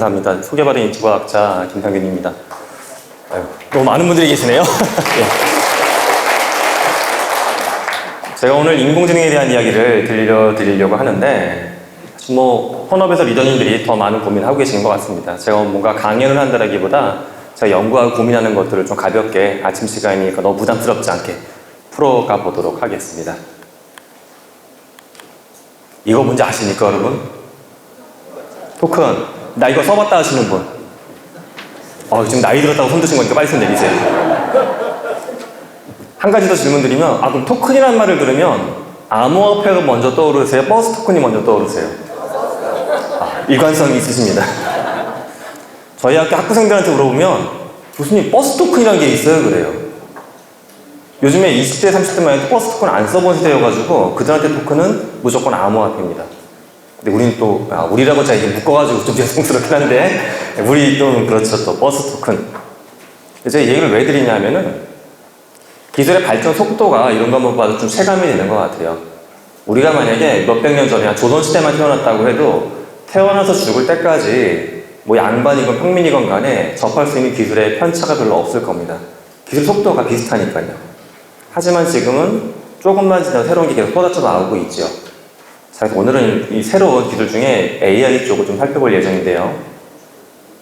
감사합니다. 소개받은 인지과학자 김상균입니다. 아유, 너무 많은 분들이 계시네요. 예. 제가 오늘 인공지능에 대한 이야기를 들려드리려고 하는데 사실 현업에서 리더님들이 더 많은 고민을 하고 계시는 것 같습니다. 제가 뭔가 강연을 한다기보다 제가 연구하고 고민하는 것들을 좀 가볍게 아침 시간이니까 너무 부담스럽지 않게 풀어가 보도록 하겠습니다. 이거 뭔지 아십니까, 여러분? 토큰. 나 이거 써봤다 하시는 분. 지금 나이 들었다고 손 드신 거니까 빨리 손 내리세요. 한 가지 더 질문 드리면, 그럼 토큰이라는 말을 들으면 암호화폐가 먼저 떠오르세요? 버스 토큰이 먼저 떠오르세요? 일관성이 있으십니다. 저희 학교 학부생들한테 물어보면 교수님 버스 토큰이라는 게 있어요? 그래요. 요즘에 20대, 30대만 해도 버스 토큰 안 써본 세대여가지고 그들한테 토큰은 무조건 암호화폐입니다. 근데 우리는 또, 우리라고 제가 이게 묶어가지고 좀 죄송스럽긴 한데 우리 또 그렇죠. 또 버스 토큰. 제가 이 얘기를 왜 드리냐면은 기술의 발전 속도가 이런 것만 봐도 좀 체감이 되는 것 같아요. 우리가 만약에 몇백 년 전에 조선시대만 태어났다고 해도 태어나서 죽을 때까지 양반이건 평민이건 간에 접할 수 있는 기술의 편차가 별로 없을 겁니다. 기술 속도가 비슷하니까요. 하지만 지금은 조금만 지나서 새로운 게 계속 쏟아져 나오고 있죠. 자, 오늘은 이 새로운 기술 중에 AI 쪽을 좀 살펴볼 예정인데요.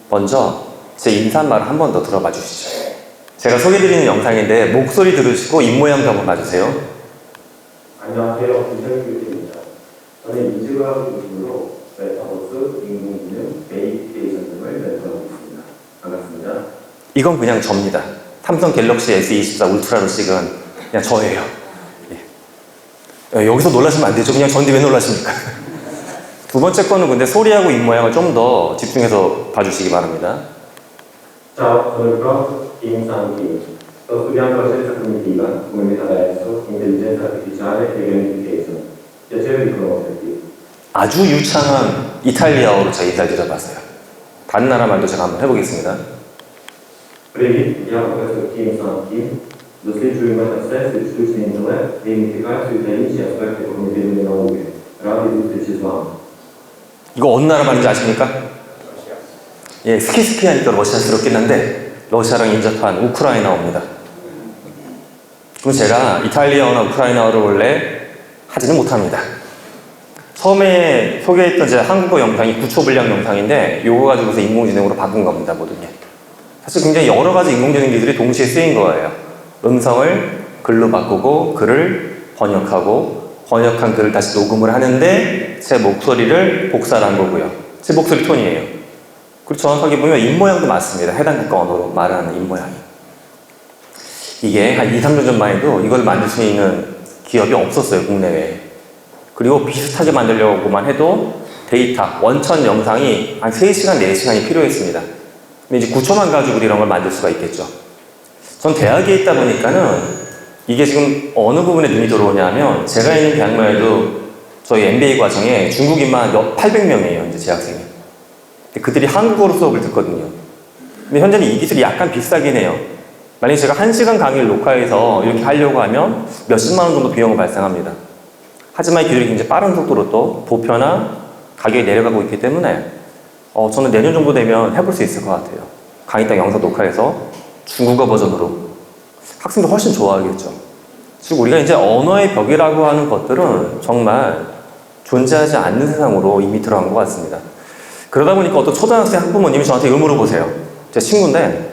먼저 제 인사말을 한 번 더 들어봐 주시죠. 제가 소개드리는 영상인데 목소리 들으시고 입모양도 한번 봐주세요. 안녕하세요. 김상균 교수입니다. 저는 인지과학 중심으로 메타버스, 인공지능, 에이피케이션 등을 멘토하고 있습니다. 반갑습니다. 이건 그냥 접니다. 삼성 갤럭시 S24 울트라로 찍은 그냥 저예요. 예. 여기서 놀라시면 안 되죠. 그냥 저인데 왜 놀라십니까? 두 번째 거는 근데 소리하고 입모양을 좀 더 집중해서 봐주시기 바랍니다. Ciao, sono il prof Kim-Sang-Kim. Sto studiando la scienza cognitiva come metaverso, intelligenza artificiale e gamification. piacere di conoscerti. 아주 유창한 이탈리아어로 제가 인사를 드려봤어요. 다른 나라 말도 제가 한번 해보겠습니다. Привет, я профессор Kim-Sang-Kim. Досліджую метасенс і штучний інтелект, гейміфікацію та інші аспекти когнітивної науки. Радий зустрічі з вами. 이거 어느 나라 말인지 아십니까? 예, 스키스키 하니까 러시아스럽긴 한데 러시아랑 인접한 우크라이나어입니다. 그럼 제가 이탈리아어나 우크라이나어를 원래 하지는 못합니다. 처음에 소개했던 제 한국어 영상이 9초 분량 영상인데 요거 가지고서 인공지능으로 바꾼 겁니다. 모든 게. 사실 굉장히 여러 가지 인공지능 기술이 동시에 쓰인 거예요. 음성을 글로 바꾸고 글을 번역하고 번역한 글을 다시 녹음을 하는데 제 목소리를 복사를 한 거고요. 제 목소리 톤이에요. 그리고 정확하게 보면 입모양도 맞습니다. 해당 국가 언어로 말하는 입모양이. 이게 한 2, 3년 전만 해도 이걸 만들 수 있는 기업이 없었어요. 국내외에. 그리고 비슷하게 만들려고만 해도 데이터, 원천 영상이 한 3시간, 4시간이 필요했습니다. 근데 이제 9초만 가지고 이런 걸 만들 수가 있겠죠. 전 대학에 있다 보니까는 이게 지금 어느 부분에 눈이 들어오냐면 제가 있는 대학만 해도 저희 MBA 과정에 중국인만 800명이에요. 이제 재학생이. 그들이 한국어로 수업을 듣거든요. 근데 현재는 이 기술이 약간 비싸긴 해요. 만약에 제가 1시간 강의를 녹화해서 이렇게 하려고 하면 몇십만 원 정도 비용은 발생합니다. 하지만 이 기술이 굉장히 빠른 속도로 또 보편화 가격이 내려가고 있기 때문에 저는 내년 정도 되면 해볼 수 있을 것 같아요. 강의 딱 영상 녹화해서 중국어 버전으로 학생도 훨씬 좋아하겠죠. 즉 우리가 이제 언어의 벽이라고 하는 것들은 정말 존재하지 않는 세상으로 이미 들어간 것 같습니다. 그러다 보니까 어떤 초등학생 학부모님이 저한테 이걸 물어보세요. 제 친구인데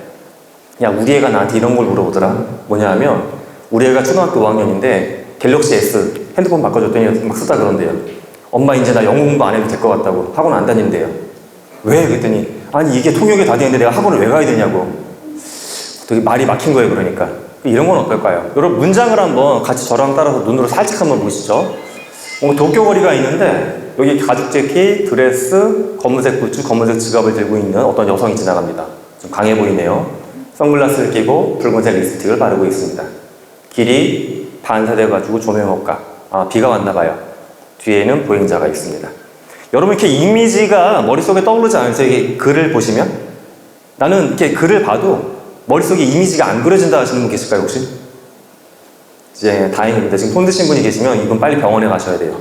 야 우리 애가 나한테 이런 걸 물어보더라. 뭐냐 하면 우리 애가 초등학교 5학년인데 갤럭시 S 핸드폰 바꿔줬더니 막 쓰다 그런대요. 엄마 이제 나 영어 공부 안 해도 될 것 같다고 학원 안 다닌대요. 왜? 그랬더니 아니 이게 통역이 다 되는데 내가 학원을 왜 가야 되냐고. 되게 말이 막힌 거예요. 그러니까 이런 건 어떨까요? 여러분 문장을 한번 같이 저랑 따라서 눈으로 살짝 한번 보시죠. 도쿄거리가 있는데 여기 가죽 재킷, 드레스, 검은색 부츠, 검은색 지갑을 들고 있는 어떤 여성이 지나갑니다. 좀 강해 보이네요. 선글라스를 끼고 붉은색 립스틱을 바르고 있습니다. 길이 반사돼가지고 조명효과. 비가 왔나 봐요. 뒤에는 보행자가 있습니다. 여러분 이렇게 이미지가 머릿속에 떠오르지 않으세요? 이게 글을 보시면? 나는 이렇게 글을 봐도 머릿속에 이미지가 안 그려진다 하시는 분 계실까요 혹시? 이제 다행입니다. 지금 손 드신 분이 계시면 이분 빨리 병원에 가셔야 돼요.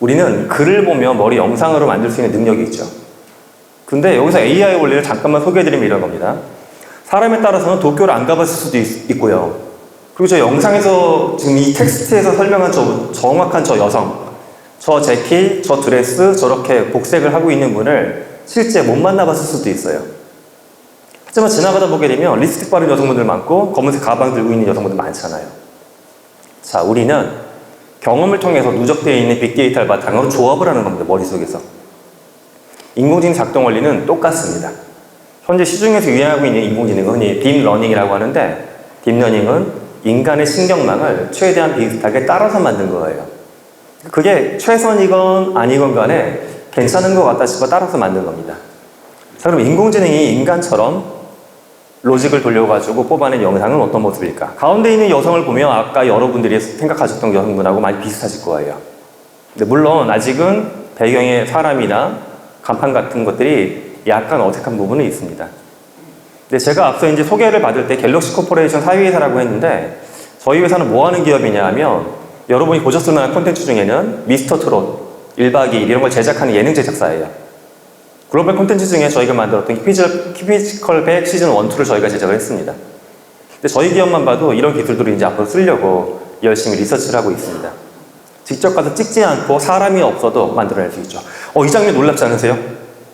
우리는 글을 보면 머리 영상으로 만들 수 있는 능력이 있죠. 근데 여기서 AI 원리를 잠깐만 소개해드리면 이런 겁니다. 사람에 따라서는 도쿄를 안 가봤을 수도 있고요. 그리고 저 영상에서 지금 이 텍스트에서 설명한 정확한 저 여성, 저 재킷, 저 드레스, 저렇게 복색을 하고 있는 분을 실제 못 만나봤을 수도 있어요. 하지만 지나가다 보게 되면 립스틱 바른 여성분들 많고 검은색 가방 들고 있는 여성분들 많잖아요. 자, 우리는 경험을 통해서 누적되어 있는 빅데이터를 바탕으로 조합을 하는 겁니다. 머릿속에서. 인공지능 작동 원리는 똑같습니다. 현재 시중에서 유행하고 있는 인공지능은 흔히 딥러닝이라고 하는데, 딥러닝은 인간의 신경망을 최대한 비슷하게 따라서 만든 거예요. 그게 최선이건 아니건 간에 괜찮은 것 같다 싶어 따라서 만든 겁니다. 자, 그럼 인공지능이 인간처럼 로직을 돌려가지고 뽑아낸 영상은 어떤 모습일까? 가운데 있는 여성을 보면 아까 여러분들이 생각하셨던 여성분하고 많이 비슷하실 거예요. 근데 물론 아직은 배경에 사람이나 간판 같은 것들이 약간 어색한 부분은 있습니다. 근데 제가 앞서 이제 소개를 받을 때 갤럭시 코퍼레이션 사위회사라고 했는데, 저희 회사는 뭐 하는 기업이냐 하면, 여러분이 보셨을 만한 콘텐츠 중에는 미스터 트롯, 1박 2일 이런 걸 제작하는 예능 제작사예요. 글로벌 콘텐츠 중에 저희가 만들었던 피지컬 백 시즌 1, 2를 저희가 제작을 했습니다. 근데 저희 기업만 봐도 이런 기술들을 이제 앞으로 쓰려고 열심히 리서치를 하고 있습니다. 직접 가서 찍지 않고 사람이 없어도 만들어낼 수 있죠. 이 장면 놀랍지 않으세요?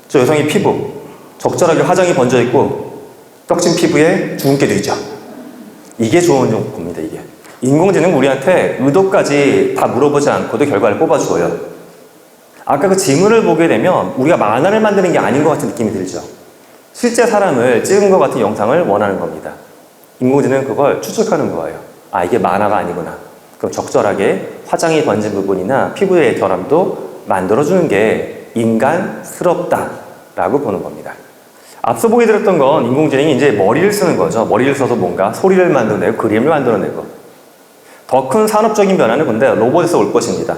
저 여성의 피부, 적절하게 화장이 번져 있고 떡진 피부에 주근깨도 있죠. 이게 좋은 겁니다, 이게. 인공지능 우리한테 의도까지 다 물어보지 않고도 결과를 뽑아주어요. 아까 그 지문을 보게 되면 우리가 만화를 만드는 게 아닌 것 같은 느낌이 들죠. 실제 사람을 찍은 것 같은 영상을 원하는 겁니다. 인공지능은 그걸 추측하는 거예요. 아, 이게 만화가 아니구나. 그럼 적절하게 화장이 번진 부분이나 피부의 결함도 만들어주는 게 인간스럽다라고 보는 겁니다. 앞서 보게 드렸던 건 인공지능이 이제 머리를 쓰는 거죠. 머리를 써서 뭔가 소리를 만들어내고 그림을 만들어내고. 더 큰 산업적인 변화는 근데 로봇에서 올 것입니다.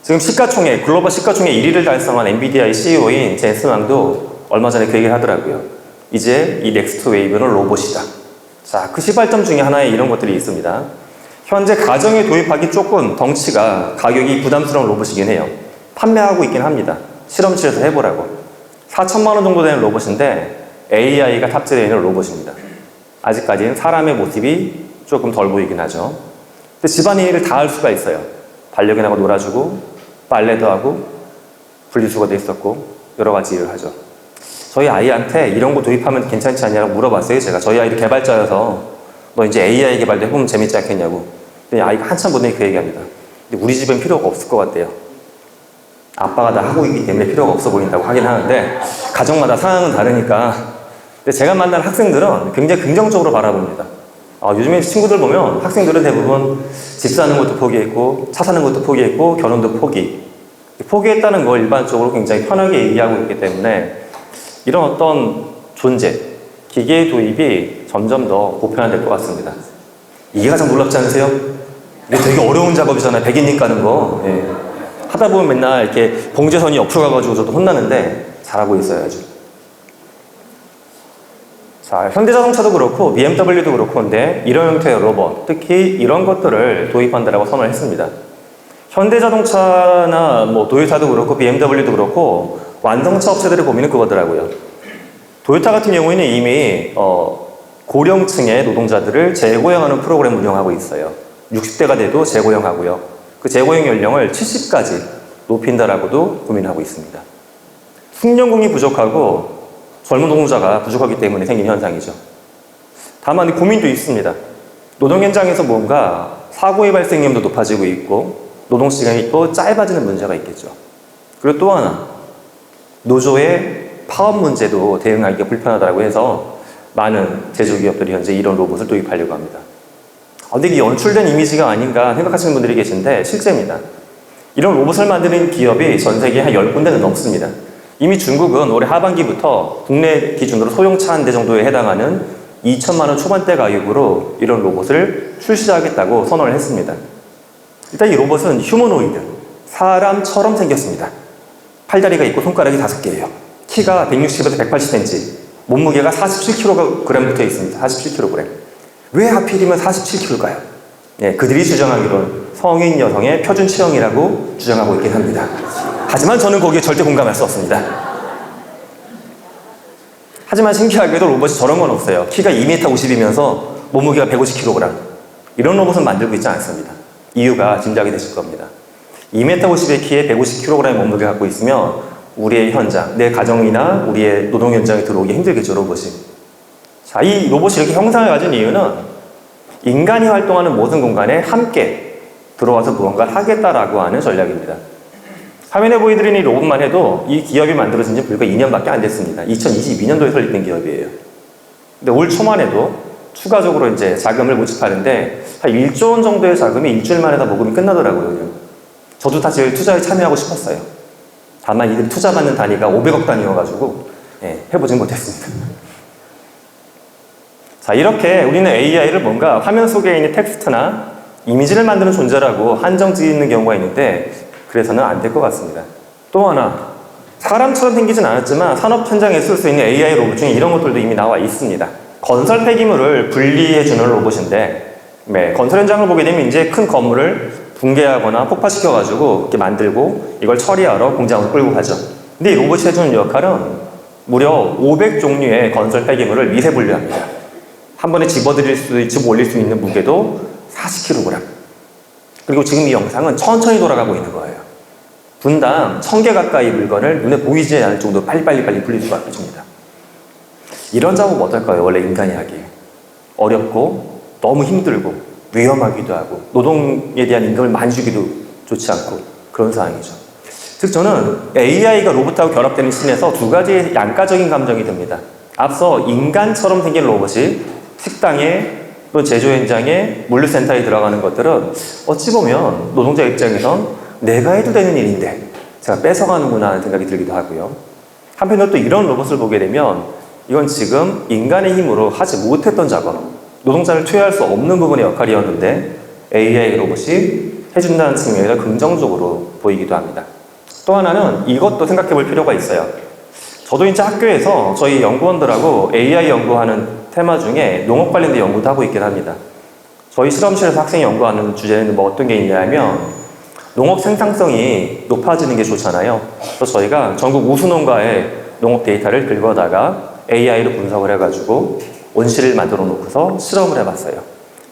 지금 시가총액, 글로벌 시가총액 1위를 달성한 엔비디아의 CEO인 젠슨 왕도 얼마 전에 그 얘기를 하더라고요. 이제 이 넥스트 웨이브는 로봇이다. 자, 그 시발점 중에 하나에 이런 것들이 있습니다. 현재 가정에 도입하기 조금 덩치가 가격이 부담스러운 로봇이긴 해요. 판매하고 있긴 합니다. 실험실에서 해보라고. 4천만 원 정도 되는 로봇인데 AI가 탑재되어 있는 로봇입니다. 아직까지는 사람의 모습이 조금 덜 보이긴 하죠. 근데 집안일을 다 할 수가 있어요. 반려견하고 놀아주고 빨래도 하고 분리수거도 있었고 여러 가지 일을 하죠. 저희 아이한테 이런 거 도입하면 괜찮지 않냐고 물어봤어요. 제가 저희 아이도 개발자여서 너 이제 AI 개발도 해보면 재밌지 않겠냐고. 근데 아이가 한참 보더니 그 얘기합니다. 근데 우리 집엔 필요가 없을 것 같대요. 아빠가 다 하고 있기 때문에 필요가 없어 보인다고 하긴 하는데 가정마다 상황은 다르니까. 근데 제가 만난 학생들은 굉장히 긍정적으로 바라봅니다. 요즘에 친구들 보면 학생들은 대부분 집 사는 것도 포기했고 차 사는 것도 포기했고 결혼도 포기했다는 걸 일반적으로 굉장히 편하게 얘기하고 있기 때문에 이런 어떤 존재, 기계의 도입이 점점 더 보편화될 것 같습니다. 이게 가장 놀랍지 않으세요? 이게 되게 어려운 작업이잖아요. 백인님 까는 거. 예. 하다 보면 맨날 이렇게 봉제선이 옆으로 가가지고 저도 혼나는데 잘하고 있어요, 아주. 자, 현대자동차도 그렇고 BMW도 그렇고 근데 이런 형태의 로봇, 특히 이런 것들을 도입한다라고 선언을 했습니다. 현대자동차나 뭐 도요타도 그렇고 BMW도 그렇고 완성차 업체들의 고민은 그거더라고요. 도요타 같은 경우에는 이미 고령층의 노동자들을 재고용하는 프로그램을 운영하고 있어요. 60대가 돼도 재고용하고요. 그 재고용 연령을 70까지 높인다라고도 고민하고 있습니다. 숙련공이 부족하고 젊은 노동자가 부족하기 때문에 생긴 현상이죠. 다만 고민도 있습니다. 노동 현장에서 뭔가 사고의 발생 위험도 높아지고 있고 노동시간이 또 짧아지는 문제가 있겠죠. 그리고 또 하나 노조의 파업 문제도 대응하기가 불편하다고 해서 많은 제조기업들이 현재 이런 로봇을 도입하려고 합니다. 근데 이게 연출된 이미지가 아닌가 생각하시는 분들이 계신데 실제입니다. 이런 로봇을 만드는 기업이 전 세계에 한 10군데는 넘습니다. 이미 중국은 올해 하반기부터 국내 기준으로 소형차 한 대 정도에 해당하는 2천만 원 초반대 가격으로 이런 로봇을 출시하겠다고 선언을 했습니다. 일단 이 로봇은 휴머노이드, 사람처럼 생겼습니다. 팔다리가 있고 손가락이 5개예요. 키가 160에서 180cm, 몸무게가 47kg 붙어 있습니다. 47kg. 왜 하필이면 47kg일까요? 네, 그들이 주장하기로는 성인 여성의 표준 체형이라고 주장하고 있긴 합니다. 하지만 저는 거기에 절대 공감할 수 없습니다. 하지만 신기하게도 로봇이 저런 건 없어요. 키가 2m 50이면서 몸무게가 150kg. 이런 로봇은 만들고 있지 않습니다. 이유가 짐작이 되실 겁니다. 2m 50의 키에 150kg의 몸무게를 갖고 있으면 우리의 현장, 내 가정이나 우리의 노동 현장에 들어오기 힘들겠죠, 로봇이. 자, 이 로봇이 이렇게 형상을 가진 이유는 인간이 활동하는 모든 공간에 함께 들어와서 무언가를 하겠다라고 하는 전략입니다. 화면에 보여드리는 이 로봇만 해도 이 기업이 만들어진 지 불과 2년밖에 안 됐습니다. 2022년도에 설립된 기업이에요. 근데 올 초만 해도 추가적으로 이제 자금을 모집하는데 한 1조 원 정도의 자금이 일주일 만에 다 모금이 끝나더라고요. 저도 사실 투자에 참여하고 싶었어요. 다만 이들 투자받는 단위가 500억 단위여가지고 해보진 못했습니다. 자, 이렇게 우리는 AI를 뭔가 화면 속에 있는 텍스트나 이미지를 만드는 존재라고 한정 짓는 경우가 있는데 그래서는 안 될 것 같습니다. 또 하나, 사람처럼 생기진 않았지만 산업 현장에 쓸 수 있는 AI 로봇 중에 이런 것들도 이미 나와 있습니다. 건설 폐기물을 분리해주는 로봇인데 건설 현장을 보게 되면 이제 큰 건물을 붕괴하거나 폭파시켜가지고 이렇게 만들고 이걸 처리하러 공장으로 끌고 가죠. 근데 이 로봇이 해주는 역할은 무려 500종류의 건설 폐기물을 미세 분류합니다. 한 번에 집어 올릴 수 있는 무게도 40kg. 그리고 지금 이 영상은 천천히 돌아가고 있는 거예요. 분당 1000개 가까이 물건을 눈에 보이지 않을 정도로 빨리 분리수거 해줍니다. 이런 작업 어떨까요? 원래 인간이 하기에. 어렵고 너무 힘들고 위험하기도 하고 노동에 대한 임금을 많이 주기도 좋지 않고 그런 상황이죠. 즉 저는 AI가 로봇하고 결합되는 씬에서 두 가지의 양가적인 감정이 듭니다. 앞서 인간처럼 생긴 로봇이 식당에 또 제조 현장에 물류센터에 들어가는 것들은 어찌 보면 노동자 입장에선 내가 해도 되는 일인데 제가 뺏어가는구나 하는 생각이 들기도 하고요. 한편으로 또 이런 로봇을 보게 되면 이건 지금 인간의 힘으로 하지 못했던 작업, 노동자를 투여할 수 없는 부분의 역할이었는데 AI 로봇이 해준다는 측면에서 긍정적으로 보이기도 합니다. 또 하나는 이것도 생각해 볼 필요가 있어요. 저도 이제 학교에서 저희 연구원들하고 AI 연구하는 테마 중에 농업 관련된 연구도 하고 있긴 합니다. 저희 실험실에서 학생이 연구하는 주제는 뭐 어떤 게 있냐면 농업 생산성이 높아지는 게 좋잖아요. 그래서 저희가 전국 우수농가의 농업 데이터를 긁어다가 AI로 분석을 해가지고 온실을 만들어 놓고서 실험을 해봤어요.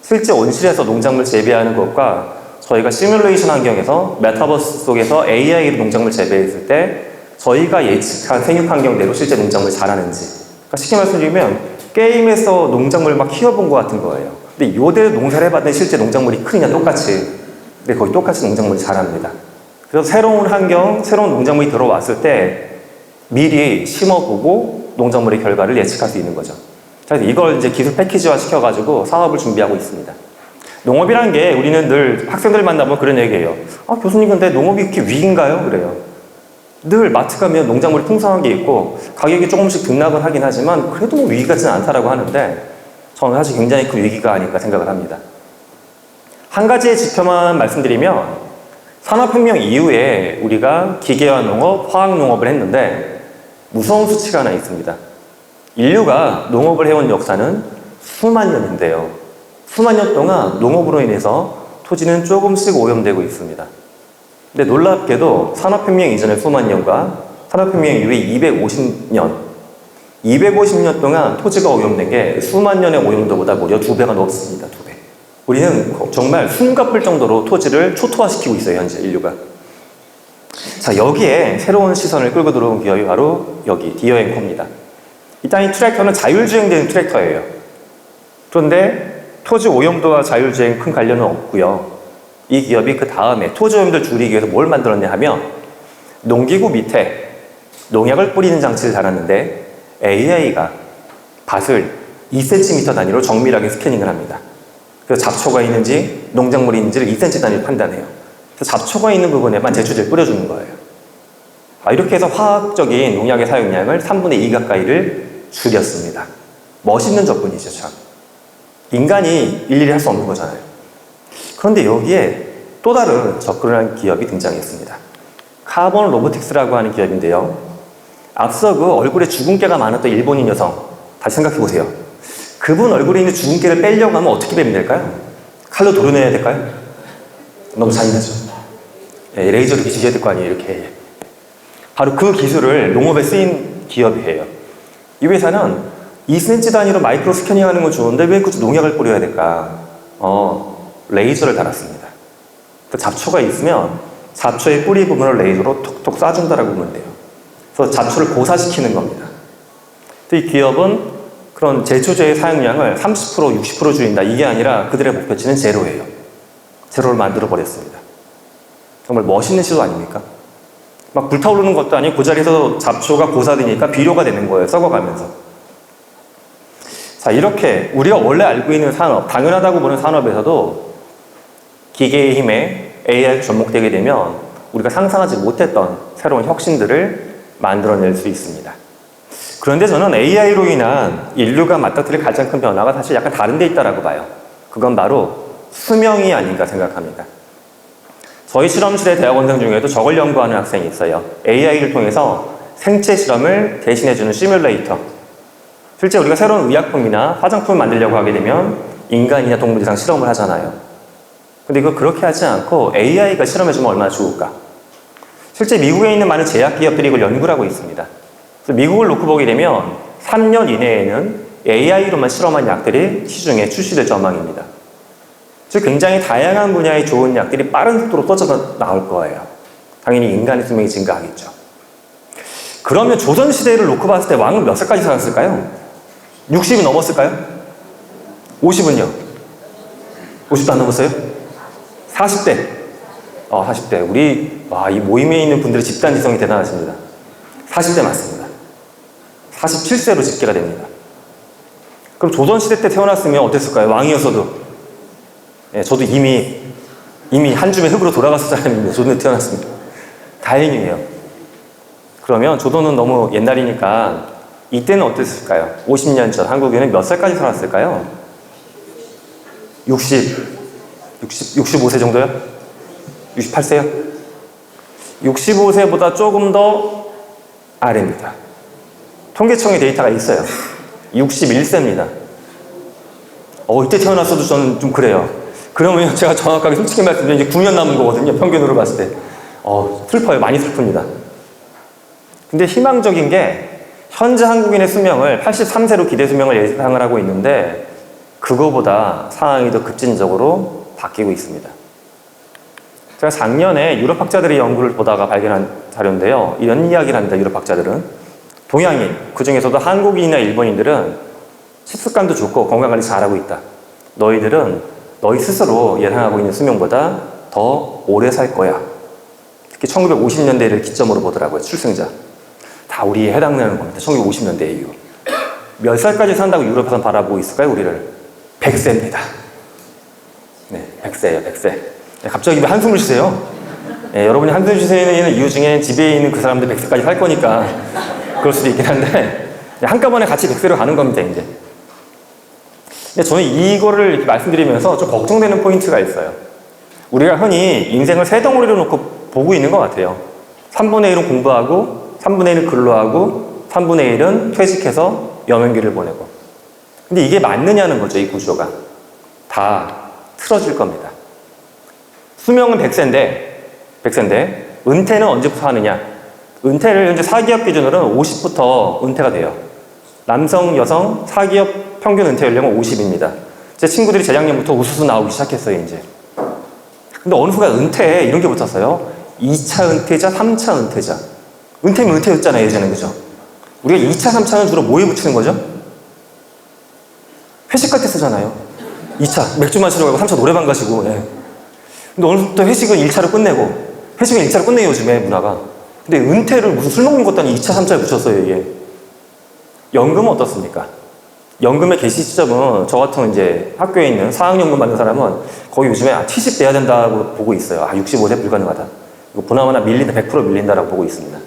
실제 온실에서 농작물 재배하는 것과 저희가 시뮬레이션 환경에서 메타버스 속에서 AI로 농작물 재배했을 때 저희가 예측한 생육 환경대로 실제 농작물 자라는지, 그러니까 쉽게 말씀드리면 게임에서 농작물을 막 키워본 것 같은 거예요. 근데 이대로 농사를 해봤더니 실제 농작물이 크느냐 똑같이, 근데 거의 똑같이 농작물이 자랍니다. 그래서 새로운 환경, 새로운 농작물이 들어왔을 때 미리 심어보고 농작물의 결과를 예측할 수 있는 거죠. 그래서 이걸 이제 기술 패키지화 시켜가지고 사업을 준비하고 있습니다. 농업이라는 게 우리는 늘 학생들 만나면 그런 얘기예요. 아, 교수님 근데 농업이 그렇게 위기인가요? 그래요. 늘 마트 가면 농작물이 풍성한 게 있고 가격이 조금씩 등락은 하긴 하지만 그래도 뭐 위기 같지는 않다라고 하는데 저는 사실 굉장히 큰 위기가 아닐까 생각을 합니다. 한 가지의 지표만 말씀드리면 산업혁명 이후에 우리가 기계화 농업, 화학농업을 했는데 무서운 수치가 하나 있습니다. 인류가 농업을 해온 역사는 수만 년인데요. 수만 년 동안 농업으로 인해서 토지는 조금씩 오염되고 있습니다. 근데 놀랍게도 산업혁명 이전의 수만 년과 산업혁명 이후의 250년 동안 토지가 오염된 게 수만 년의 오염도보다 무려 2배가 넘습니다. 2배. 우리는 정말 숨가쁠 정도로 토지를 초토화시키고 있어요, 현재 인류가. 자, 여기에 새로운 시선을 끌고 들어온 기업이 바로 여기 디어앤코입니다. 일단 이 트랙터는 자율주행되는 트랙터예요. 그런데 토지 오염도와 자율주행 큰 관련은 없고요. 이 기업이 그 다음에 토지 오염도를 줄이기 위해서 뭘 만들었냐 하면 농기구 밑에 농약을 뿌리는 장치를 달았는데 AI가 밭을 2cm 단위로 정밀하게 스캐닝을 합니다. 그래서 잡초가 있는지 농작물이 있는지를 2cm 단위로 판단해요. 그래서 잡초가 있는 부분에만 제초제를 뿌려주는 거예요. 이렇게 해서 화학적인 농약의 사용량을 3분의 2 가까이를 줄였습니다. 멋있는 접근이죠, 참. 인간이 일일이 할 수 없는 거잖아요. 그런데 여기에 또 다른 접근을 한 기업이 등장했습니다. 카본 로보틱스라고 하는 기업인데요. 앞서 그 얼굴에 주근깨가 많았던 일본인 여성, 다시 생각해 보세요. 그분 얼굴에 있는 주근깨를 빼려고 하면 어떻게 빼면 될까요? 칼로 도려내야 될까요? 너무 잔인하죠. 레이저로 비치셔야 될 거 아니에요, 이렇게. 바로 그 기술을 농업에 쓰인 기업이에요. 이 회사는 2cm 단위로 마이크로 스캐닝하는 건 좋은데 왜 굳이 농약을 뿌려야 될까? 레이저를 달았습니다. 잡초가 있으면 잡초의 뿌리 부분을 레이저로 톡톡 쏴준다라고 보면 돼요. 그래서 잡초를 고사시키는 겁니다. 이 기업은 그런 제초제의 사용량을 30%, 60% 줄인다. 이게 아니라 그들의 목표치는 제로예요. 제로를 만들어 버렸습니다. 정말 멋있는 시도 아닙니까? 막 불타오르는 것도 아니고 그 자리에서 잡초가 고사되니까 비료가 되는 거예요. 썩어가면서. 자, 이렇게 우리가 원래 알고 있는 산업, 당연하다고 보는 산업에서도 기계의 힘에 AI가 접목되게 되면 우리가 상상하지 못했던 새로운 혁신들을 만들어낼 수 있습니다. 그런데 저는 AI로 인한 인류가 맞닥뜨릴 가장 큰 변화가 사실 약간 다른 데 있다고 봐요. 그건 바로 수명이 아닌가 생각합니다. 저희 실험실의 대학원생 중에도 저걸 연구하는 학생이 있어요. AI를 통해서 생체 실험을 대신해주는 시뮬레이터. 실제 우리가 새로운 의약품이나 화장품을 만들려고 하게 되면 인간이나 동물 이상 실험을 하잖아요. 근데 이거 그렇게 하지 않고 AI가 실험해주면 얼마나 좋을까? 실제 미국에 있는 많은 제약기업들이 이걸 연구를 하고 있습니다. 그래서 미국을 놓고 보게 되면 3년 이내에는 AI로만 실험한 약들이 시중에 출시될 전망입니다. 즉 굉장히 다양한 분야의 좋은 약들이 빠른 속도로 쏟아져 나올 거예요. 당연히 인간의 수명이 증가하겠죠. 그러면 조선시대를 놓고 봤을 때 왕은 몇 살까지 살았을까요? 60이 넘었을까요? 50은요? 50도 안 넘었어요? 40대. 40대. 이 모임에 있는 분들의 집단지성이 대단하십니다. 40대 맞습니다. 47세로 집계가 됩니다. 그럼 조선시대 때 태어났으면 어땠을까요? 왕이었어도. 저도 이미 한 줌의 흙으로 돌아갔을 사람인데 조선에 태어났습니다. 다행이에요. 그러면 조선은 너무 옛날이니까 이때는 어땠을까요? 50년 전 한국인은 몇 살까지 살았을까요? 65세 정도요? 68세요? 65세보다 조금 더 아래입니다. 통계청의 데이터가 있어요. 61세입니다. 이때 태어났어도 저는 좀 그래요. 그러면 제가 정확하게 솔직히 말씀드리면 이제 9년 남은 거거든요. 평균으로 봤을 때. 슬퍼요. 많이 슬픕니다. 근데 희망적인 게 현재 한국인의 수명을 83세로 기대 수명을 예상을 하고 있는데 그거보다 상황이 더 급진적으로 바뀌고 있습니다. 제가 작년에 유럽 학자들의 연구를 보다가 발견한 자료인데요. 이런 이야기를 합니다. 유럽 학자들은. 동양인, 그 중에서도 한국인이나 일본인들은 식습관도 좋고 건강관리 잘하고 있다. 너희들은 너희 스스로 예상하고 있는 수명보다 더 오래 살 거야. 특히 1950년대를 기점으로 보더라고요. 출생자. 다 우리에 해당되는 겁니다. 1950년대 이후. 몇 살까지 산다고 유럽에서 바라보고 있을까요? 우리를. 100세입니다. 네, 100세예요. 100세. 네, 갑자기 왜 한숨을 쉬세요? 네, 여러분이 한숨 쉬시는 이유 중에 집에 있는 그 사람들 100세까지 살 거니까 그럴 수도 있긴 한데 한꺼번에 같이 100세로 가는 겁니다. 이제. 근데 저는 이거를 이렇게 말씀드리면서 좀 걱정되는 포인트가 있어요. 우리가 흔히 인생을 세 덩어리로 놓고 보고 있는 것 같아요. 3분의 1은 공부하고 3분의 1은 근로하고 3분의 1은 퇴직해서 여명기를 보내고. 근데 이게 맞느냐는 거죠. 이 구조가. 다 틀어질 겁니다. 수명은 100세인데 은퇴는 언제부터 하느냐? 은퇴를 현재 사기업 기준으로는 50부터 은퇴가 돼요. 남성, 여성, 사기업 평균 은퇴 연령은 50입니다. 제 친구들이 재작년부터 우수수 나오기 시작했어요, 이제. 근데 어느 순간 은퇴 이런 게 붙었어요. 2차 은퇴자, 3차 은퇴자. 은퇴면 은퇴였잖아요, 예전에. 그죠? 우리가 2차, 3차는 주로 뭐에 붙이는 거죠? 회식할 때 쓰잖아요. 2차, 맥주 마시러 가고 3차 노래방 가시고. 예. 근데 어느 순간 회식은 1차로 끝내고, 회식은 1차로 끝내요, 요즘에 문화가. 근데 은퇴를 무슨 술 먹는 것도 아니고 2차, 3차에 붙였어요, 이게. 연금은 어떻습니까? 연금의 개시 시점은 저 같은 이제 학교에 있는 사학연금 받는 사람은 거의 요즘에 70 돼야 된다고 보고 있어요. 65세 불가능하다. 이거 보나마나 밀린다, 100% 밀린다라고 보고 있습니다.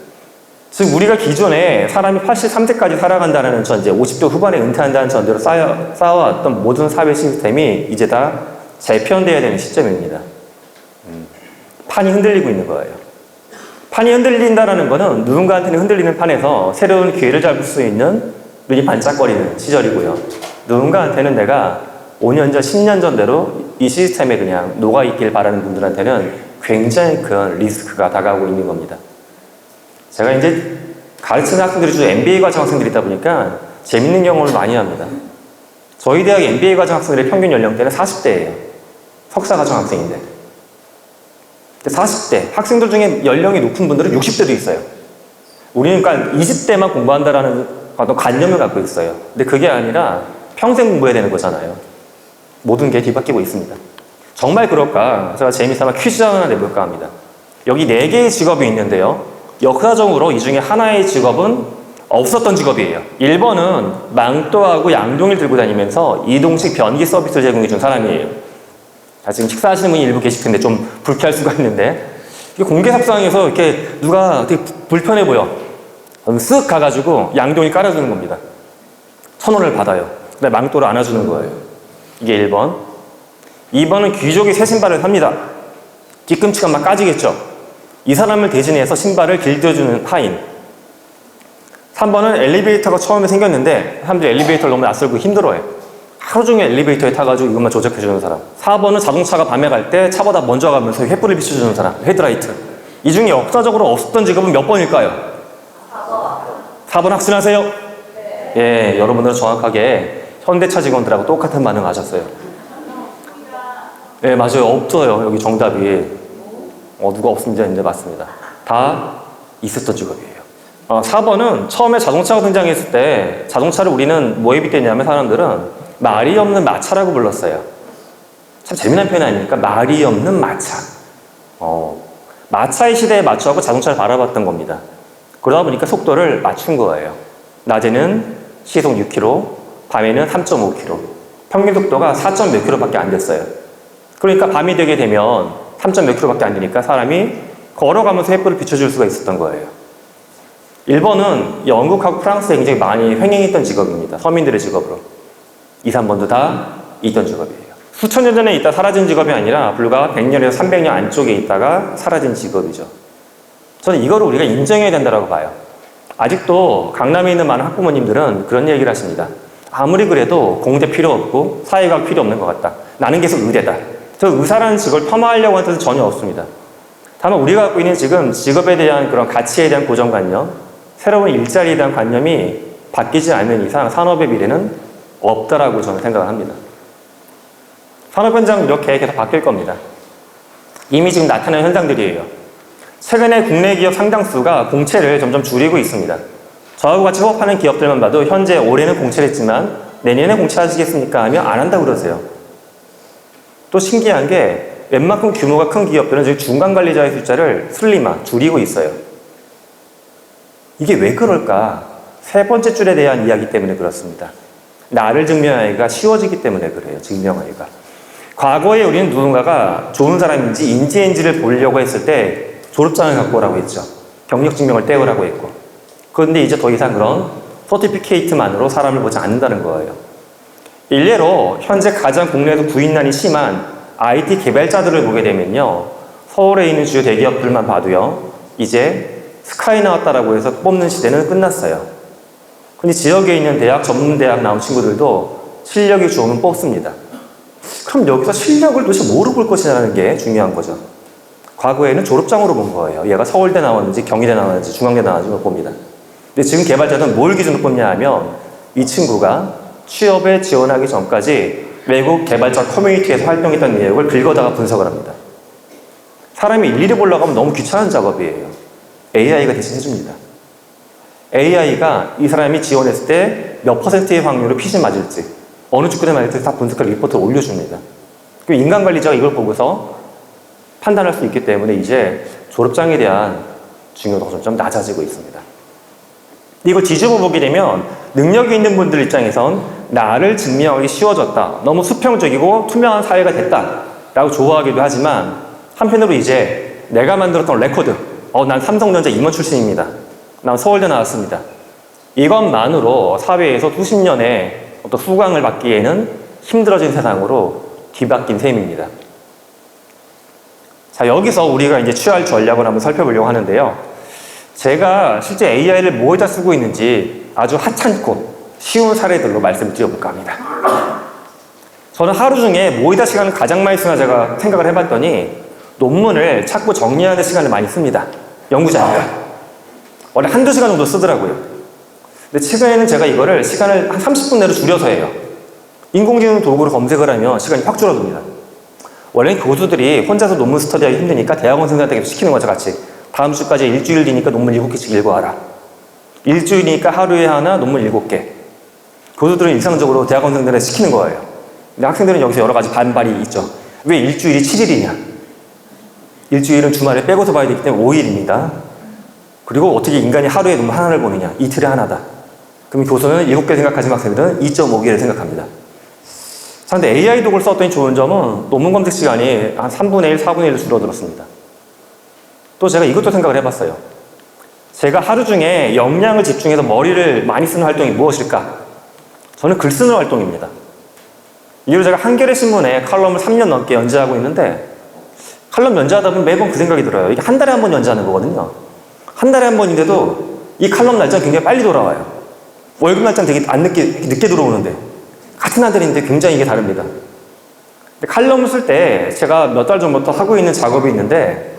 즉 우리가 기존에 사람이 83세까지 살아간다는 전제, 50대 후반에 은퇴한다는 전제로 쌓아왔던 모든 사회 시스템이 이제 다 재편돼야 되는 시점입니다. 판이 흔들리고 있는 거예요. 판이 흔들린다는 거는 누군가한테는 흔들리는 판에서 새로운 기회를 잡을 수 있는 눈이 반짝거리는 시절이고요. 누군가한테는 내가 5년 전, 10년 전대로 이 시스템에 그냥 녹아있길 바라는 분들한테는 굉장히 큰 리스크가 다가오고 있는 겁니다. 제가 이제 가르치는 학생들이 주로 MBA 과정 학생들이다 보니까 재밌는 경험을 많이 합니다. 저희 대학 MBA 과정 학생들의 평균 연령대는 40대예요. 석사 과정 학생인데. 40대 학생들 중에 연령이 높은 분들은 60대도 있어요. 우리는 그러니까 20대만 공부한다라는 어떤 관념을 갖고 있어요. 근데 그게 아니라 평생 공부해야 되는 거잖아요. 모든 게 뒤바뀌고 있습니다. 정말 그럴까? 제가 재미삼아 퀴즈 하나 내볼까 합니다. 여기 4개의 직업이 있는데요. 역사적으로 이 중에 하나의 직업은 없었던 직업이에요. 1번은 망토하고 양동이를 들고 다니면서 이동식 변기 서비스를 제공해 준 사람이에요. 자, 지금 식사하시는 분이 일부 계실 텐데 좀 불쾌할 수가 있는데, 이게 공개석상에서 이렇게 누가 되게 불편해 보여. 그럼 쓱 가가지고 양동이 깔아주는 겁니다. 1,000원을 받아요. 근데 망토를 안아주는 거예요. 이게 1번. 2번은 귀족이 새 신발을 삽니다. 뒤꿈치가 막 까지겠죠. 이 사람을 대신해서 신발을 길들여주는 하인. 3번은 엘리베이터가 처음에 생겼는데 사람들이 엘리베이터를 너무 낯설고 힘들어해. 하루 종일 엘리베이터에 타가지고 이것만 조작해주는 사람. 4번은 자동차가 밤에 갈 때 차보다 먼저 가면서 횃불을 비춰주는 사람. 헤드라이트. 이 중에 역사적으로 없었던 직업은 몇 번일까요? 4번 확신하세요? 네. 예, 여러분들은 정확하게 현대차 직원들하고 똑같은 반응 하셨어요. 네, 맞아요. 없어요. 여기 정답이. 누가 없습니다. 이제 맞습니다. 다 있었던 직업이에요. 4번은 처음에 자동차가 등장했을 때 자동차를 우리는 뭐에 빗대냐면 사람들은 말이 없는 마차라고 불렀어요. 참 재미난 표현 아닙니까? 말이 없는 마차. 마차의 시대에 맞춰서 자동차를 바라봤던 겁니다. 그러다 보니까 속도를 맞춘 거예요. 낮에는 시속 6km, 밤에는 3.5km. 평균 속도가 4. 몇 km밖에 안 됐어요. 그러니까 밤이 되게 되면 3. 몇 km밖에 안 되니까 사람이 걸어가면서 횃불을 비춰줄 수가 있었던 거예요. 1번은 영국하고 프랑스에 굉장히 많이 횡행했던 직업입니다. 서민들의 직업으로. 2, 3번도 다 있던 직업이에요. 수천 년 전에 있다 사라진 직업이 아니라 불과 100년에서 300년 안쪽에 있다가 사라진 직업이죠. 저는 이거를 우리가 인정해야 된다고 봐요. 아직도 강남에 있는 많은 학부모님들은 그런 얘기를 하십니다. 아무리 그래도 공대 필요 없고 사회과학 필요 없는 것 같다. 나는 계속 의대다. 저 의사라는 직업을 폄하하려고 하는 뜻은 전혀 없습니다. 다만 우리가 갖고 있는 지금 직업에 대한 그런 가치에 대한 고정관념, 새로운 일자리에 대한 관념이 바뀌지 않는 이상 산업의 미래는 없다라고 저는 생각을 합니다. 산업 현장은 이렇게 계속 바뀔 겁니다. 이미 지금 나타나는 현상들이에요. 최근에 국내 기업 상당수가 공채를 점점 줄이고 있습니다. 저하고 같이 협업하는 기업들만 봐도 현재 올해는 공채를 했지만 내년에 공채하시겠습니까? 하면 안 한다고 그러세요. 또 신기한 게 웬만큼 규모가 큰 기업들은 지금 중간 관리자의 숫자를 줄이고 있어요. 이게 왜 그럴까? 세 번째 줄에 대한 이야기 때문에 그렇습니다. 나를 증명하기가 쉬워지기 때문에 그래요. 증명하기가. 과거에 우리는 누군가가 좋은 사람인지 인지인지를 보려고 했을 때 졸업장을 갖고 오라고 했죠. 경력 증명을 떼오라고 했고. 그런데 이제 더 이상 그런 서티피케이트만으로 사람을 보지 않는다는 거예요. 일례로 현재 가장 국내에서 구인난이 심한 IT 개발자들을 보게 되면요. 서울에 있는 주요 대기업들만 봐도요. 이제 스카이 나왔다라고 해서 뽑는 시대는 끝났어요. 근데 지역에 있는 대학, 전문대학 나온 친구들도 실력이 좋으면 뽑습니다. 그럼 여기서 실력을 도대체 뭐로 볼 것이냐는 게 중요한 거죠. 과거에는 졸업장으로 본 거예요. 얘가 서울대 나왔는지 경희대 나왔는지 중앙대 나왔는지 못 봅니다. 근데 지금 개발자는 뭘 기준으로 뽑냐 하면 이 친구가 취업에 지원하기 전까지 외국 개발자 커뮤니티에서 활동했던 내역을 긁어다가 분석을 합니다. 사람이 일일이 보려고 하면 너무 귀찮은 작업이에요. AI가 대신 해줍니다. AI가 이 사람이 지원했을 때 몇 %의 확률로 피시 맞을지 어느 축구대 맞을지 다 분석할 리포트를 올려줍니다. 그럼 인간 관리자가 이걸 보고서 판단할 수 있기 때문에 이제 졸업장에 대한 중요도가 점점 낮아지고 있습니다. 이걸 뒤집어 보게 되면 능력이 있는 분들 입장에선 나를 증명하기 쉬워졌다. 너무 수평적이고 투명한 사회가 됐다. 라고 좋아하기도 하지만 한편으로 이제 내가 만들었던 레코드. 난 삼성전자 임원 출신입니다. 난 서울대 나왔습니다. 이것만으로 사회에서 수십 년의 어떤 수강을 받기에는 힘들어진 세상으로 뒤바뀐 셈입니다. 자, 여기서 우리가 이제 취할 전략을 한번 살펴보려고 하는데요. 제가 실제 AI를 뭐에다 쓰고 있는지 아주 하찮고 쉬운 사례들로 말씀을 드려볼까 합니다. 저는 하루 중에 뭐에다 시간을 가장 많이 쓰나 제가 생각을 해봤더니 논문을 찾고 정리하는 시간을 많이 씁니다. 연구자니까. 원래 한두 시간 정도 쓰더라고요. 근데 최근에는 제가 이거를 시간을 한 30분 내로 줄여서 해요. 인공지능 도구로 검색을 하면 시간이 확 줄어듭니다. 원래는 교수들이 혼자서 논문 스터디하기 힘드니까 대학원생들한테 계속 시키는 거죠, 같이. 다음 주까지 일주일 뒤니까 논문 7개씩 읽어와라. 일주일이니까 하루에 하나 논문 7개. 교수들은 일상적으로 대학원생들한테 시키는 거예요. 근데 학생들은 여기서 여러 가지 반발이 있죠. 왜 일주일이 7일이냐? 일주일은 주말에 빼고서 봐야 되기 때문에 5일입니다. 그리고 어떻게 인간이 하루에 논문 하나를 보느냐? 이틀에 하나다. 그럼 교수는 7개 생각하지만 학생들은 2.5개를 생각합니다. 근데 AI 도구를 썼더니 좋은 점은 논문 검색 시간이 한 3분의 1, 4분의 1로 줄어들었습니다. 또 제가 이것도 생각을 해봤어요. 제가 하루 중에 역량을 집중해서 머리를 많이 쓰는 활동이 무엇일까? 저는 글 쓰는 활동입니다. 이후로 제가 한겨레 신문에 칼럼을 3년 넘게 연재하고 있는데 칼럼 연재하다 보면 매번 그 생각이 들어요. 이게 한 달에 한 번 연재하는 거거든요. 한 달에 한 번인데도 이 칼럼 날짜는 굉장히 빨리 돌아와요. 월급 날짜는 되게 늦게 들어오는데 같은 아들인데 굉장히 이게 다릅니다. 근데 칼럼을 쓸 때 제가 몇 달 전부터 하고 있는 작업이 있는데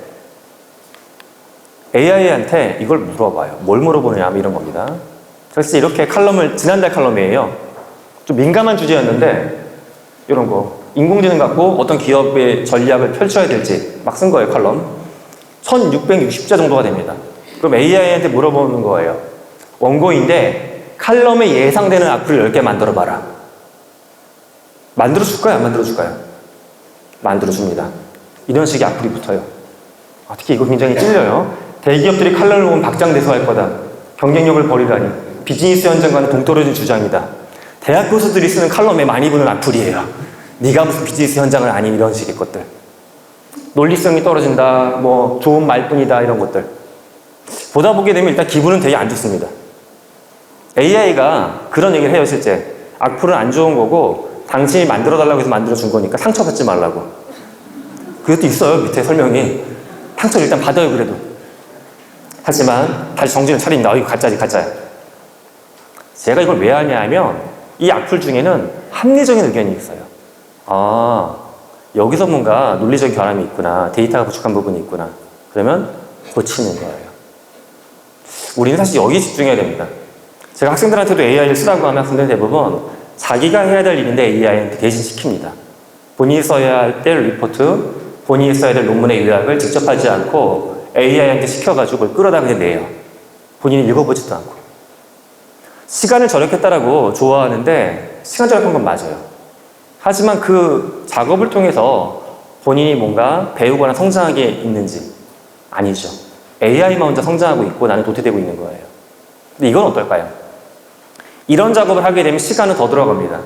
AI한테 이걸 물어봐요. 뭘 물어보느냐 이런 겁니다. 그래서 이렇게 칼럼을, 지난달 칼럼이에요. 좀 민감한 주제였는데 이런 거 인공지능 갖고 어떤 기업의 전략을 펼쳐야 될지 막 쓴 거예요. 칼럼 1660자 정도가 됩니다. 그럼 AI한테 물어보는 거예요. 원고인데 칼럼에 예상되는 악플을 10개 만들어봐라. 만들어줄까요? 안 만들어줄까요? 만들어줍니다. 이런 식의 악플이 붙어요. 특히 이거 굉장히 찔려요. 대기업들이 칼럼을 보면 박장대소할 거다. 경쟁력을 버리라니. 비즈니스 현장과는 동떨어진 주장이다. 대학 교수들이 쓰는 칼럼에 많이 붙는 악플이에요. 네가 무슨 비즈니스 현장을 아니, 이런 식의 것들. 논리성이 떨어진다, 뭐 좋은 말뿐이다, 이런 것들. 보다 보게 되면 일단 기분은 되게 안 좋습니다. AI가 그런 얘기를 해요, 실제. 악플은 안 좋은 거고 당신이 만들어달라고 해서 만들어준 거니까 상처받지 말라고. 그것도 있어요, 밑에 설명이. 상처를 일단 받아요, 그래도. 하지만 다시 정신을 차린다. 이거 가짜지, 가짜야. 제가 이걸 왜 하냐 하면 이 악플 중에는 합리적인 의견이 있어요. 아, 여기서 뭔가 논리적 결함이 있구나. 데이터가 부족한 부분이 있구나. 그러면 고치는 거예요. 우리는 사실 여기에 집중해야 됩니다. 제가 학생들한테도 AI를 쓰라고 하면 학생들은 대부분 자기가 해야 될 일인데 AI한테 대신 시킵니다. 본인이 써야 될 리포트, 본인이 써야 될 논문의 요약을 직접 하지 않고 AI한테 시켜가지고 그걸 끌어다 그냥 내요. 본인이 읽어보지도 않고. 시간을 절약했다라고 좋아하는데 시간 절약한 건 맞아요. 하지만 그 작업을 통해서 본인이 뭔가 배우거나 성장하게 게 있는지 아니죠. AI만 혼자 성장하고 있고 나는 도태되고 있는 거예요. 근데 이건 어떨까요? 이런 작업을 하게 되면 시간은 더 들어갑니다.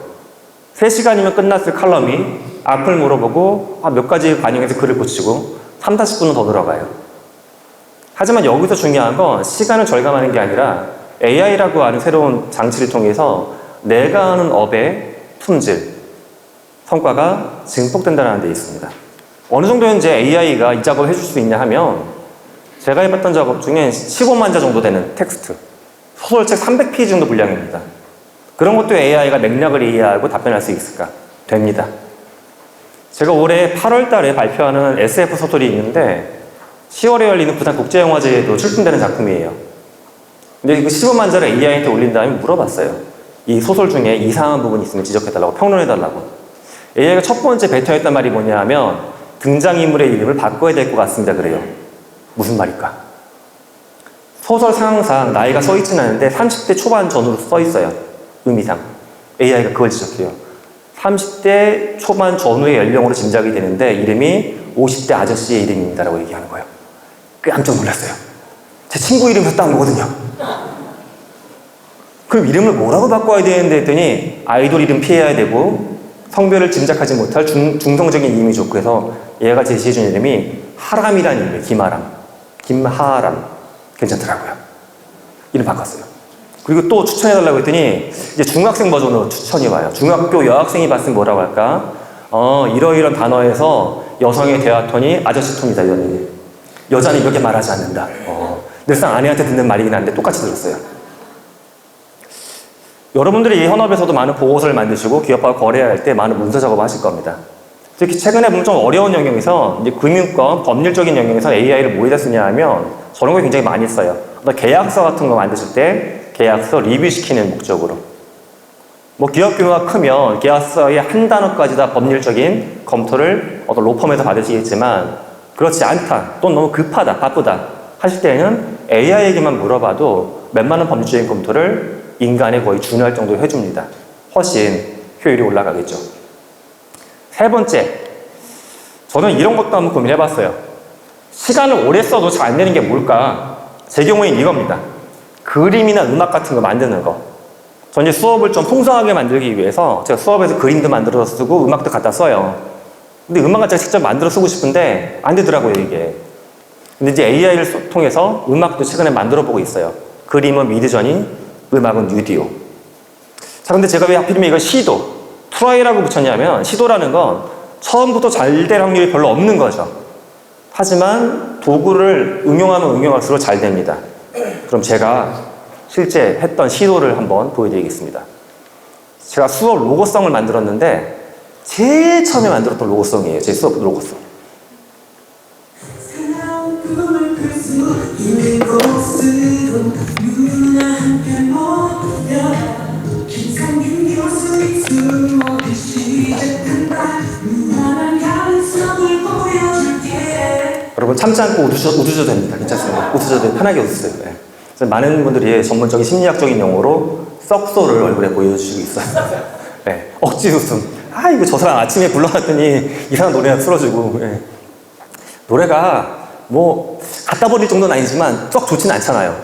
3시간이면 끝났을 칼럼이 악플 물어보고 몇 가지 반영해서 글을 고치고 30-40분은 더 들어가요. 하지만 여기서 중요한 건 시간을 절감하는 게 아니라 AI라고 하는 새로운 장치를 통해서 내가 하는 업의 품질, 성과가 증폭된다는 데 있습니다. 어느 정도 현재 AI가 이 작업을 해줄 수 있냐 하면 제가 해봤던 작업 중에 15만 자 정도 되는 텍스트, 소설책 300페이지 정도 분량입니다. 그런 것도 AI가 맥락을 이해하고 답변할 수 있을까? 됩니다. 제가 올해 8월 달에 발표하는 SF 소설이 있는데 10월에 열리는 부산 국제영화제에도 출품되는 작품이에요. 근데 그 15만 자를 AI한테 올린 다음에 물어봤어요. 이 소설 중에 이상한 부분이 있으면 지적해달라고, 평론해달라고. AI가 첫 번째 뱉어냈단 말이 뭐냐 하면 등장인물의 이름을 바꿔야 될 것 같습니다. 그래요. 무슨 말일까? 소설 상황상 나이가 써있지는 않은데 30대 초반 전후로 써있어요. 의미상. AI가 그걸 지적해요. 30대 초반 전후의 연령으로 짐작이 되는데 이름이 50대 아저씨의 이름입니다라고 얘기하는 거예요. 깜짝 놀랐어요. 제 친구 이름 썼다는 거거든요. 그럼 이름을 뭐라고 바꿔야 되는데 했더니 아이돌 이름 피해야 되고 성별을 짐작하지 못할 중성적인 이름이 좋고 해서 얘가 제시해준 이름이 하람이라는 이름이에요. 김하람. 괜찮더라고요. 이름 바꿨어요. 그리고 또 추천해달라고 했더니 이제 중학생 버전으로 추천이 와요. 중학교 여학생이 봤으면 뭐라고 할까? 이러이런 단어에서 여성의 대화 톤이 아저씨 톤이다. 이런 얘기. 여자는 이렇게 말하지 않는다. 늘상 아내한테 듣는 말이긴 한데 똑같이 들었어요. 여러분들이 이 현업에서도 많은 보고서를 만드시고 기업하고 거래할 때 많은 문서 작업을 하실 겁니다. 특히 최근에 보면 좀 어려운 영역에서 이제 금융권, 법률적인 영역에서 AI를 뭐에다 쓰냐 하면 저런 걸 굉장히 많이 써요. 어떤 계약서 같은 거 만드실 때 계약서 리뷰시키는 목적으로. 뭐 기업 규모가 크면 계약서의 한 단어까지 다 법률적인 검토를 어떤 로펌에서 받으시겠지만 그렇지 않다, 또는 너무 급하다, 바쁘다 하실 때는 AI에게만 물어봐도 웬만한 법률적인 검토를 인간에 거의 준할 정도로 해줍니다. 훨씬 효율이 올라가겠죠. 세 번째, 저는 이런 것도 한번 고민해봤어요. 시간을 오래 써도 잘 안 되는 게 뭘까? 제 경우에는 이겁니다. 그림이나 음악 같은 거 만드는 거. 저 이제 수업을 좀 풍성하게 만들기 위해서 제가 수업에서 그림도 만들어서 쓰고 음악도 갖다 써요. 근데 음악을 제가 직접 만들어 쓰고 싶은데 안 되더라고요, 이게. 근데 이제 AI를 통해서 음악도 최근에 만들어 보고 있어요. 그림은 미드저니, 음악은 뉴디오. 자, 근데 제가 왜 하필이면 이걸 시도, 트라이라고 붙였냐면 시도라는 건 처음부터 잘 될 확률이 별로 없는 거죠. 하지만 도구를 응용하면 응용할수록 잘 됩니다. 그럼 제가 실제 했던 시도를 한번 보여드리겠습니다. 제가 수업 로고송을 만들었는데 제일 처음에 만들었던 로고송이에요. 제 수업 로고송. 여러분 참지 않고 웃으셔도 됩니다. 괜찮습니다. 웃으셔도 편하게 웃으세요. 네. 많은 분들이 전문적인 심리학적인 용어로 썩소를 얼굴에 보여주시고 있어요. 네. 억지 웃음. 아, 이거 저 사람 아침에 불러놨더니 이상한 노래가 틀어주고. 네. 노래가 뭐 갖다 버릴 정도는 아니지만 썩 좋지는 않잖아요.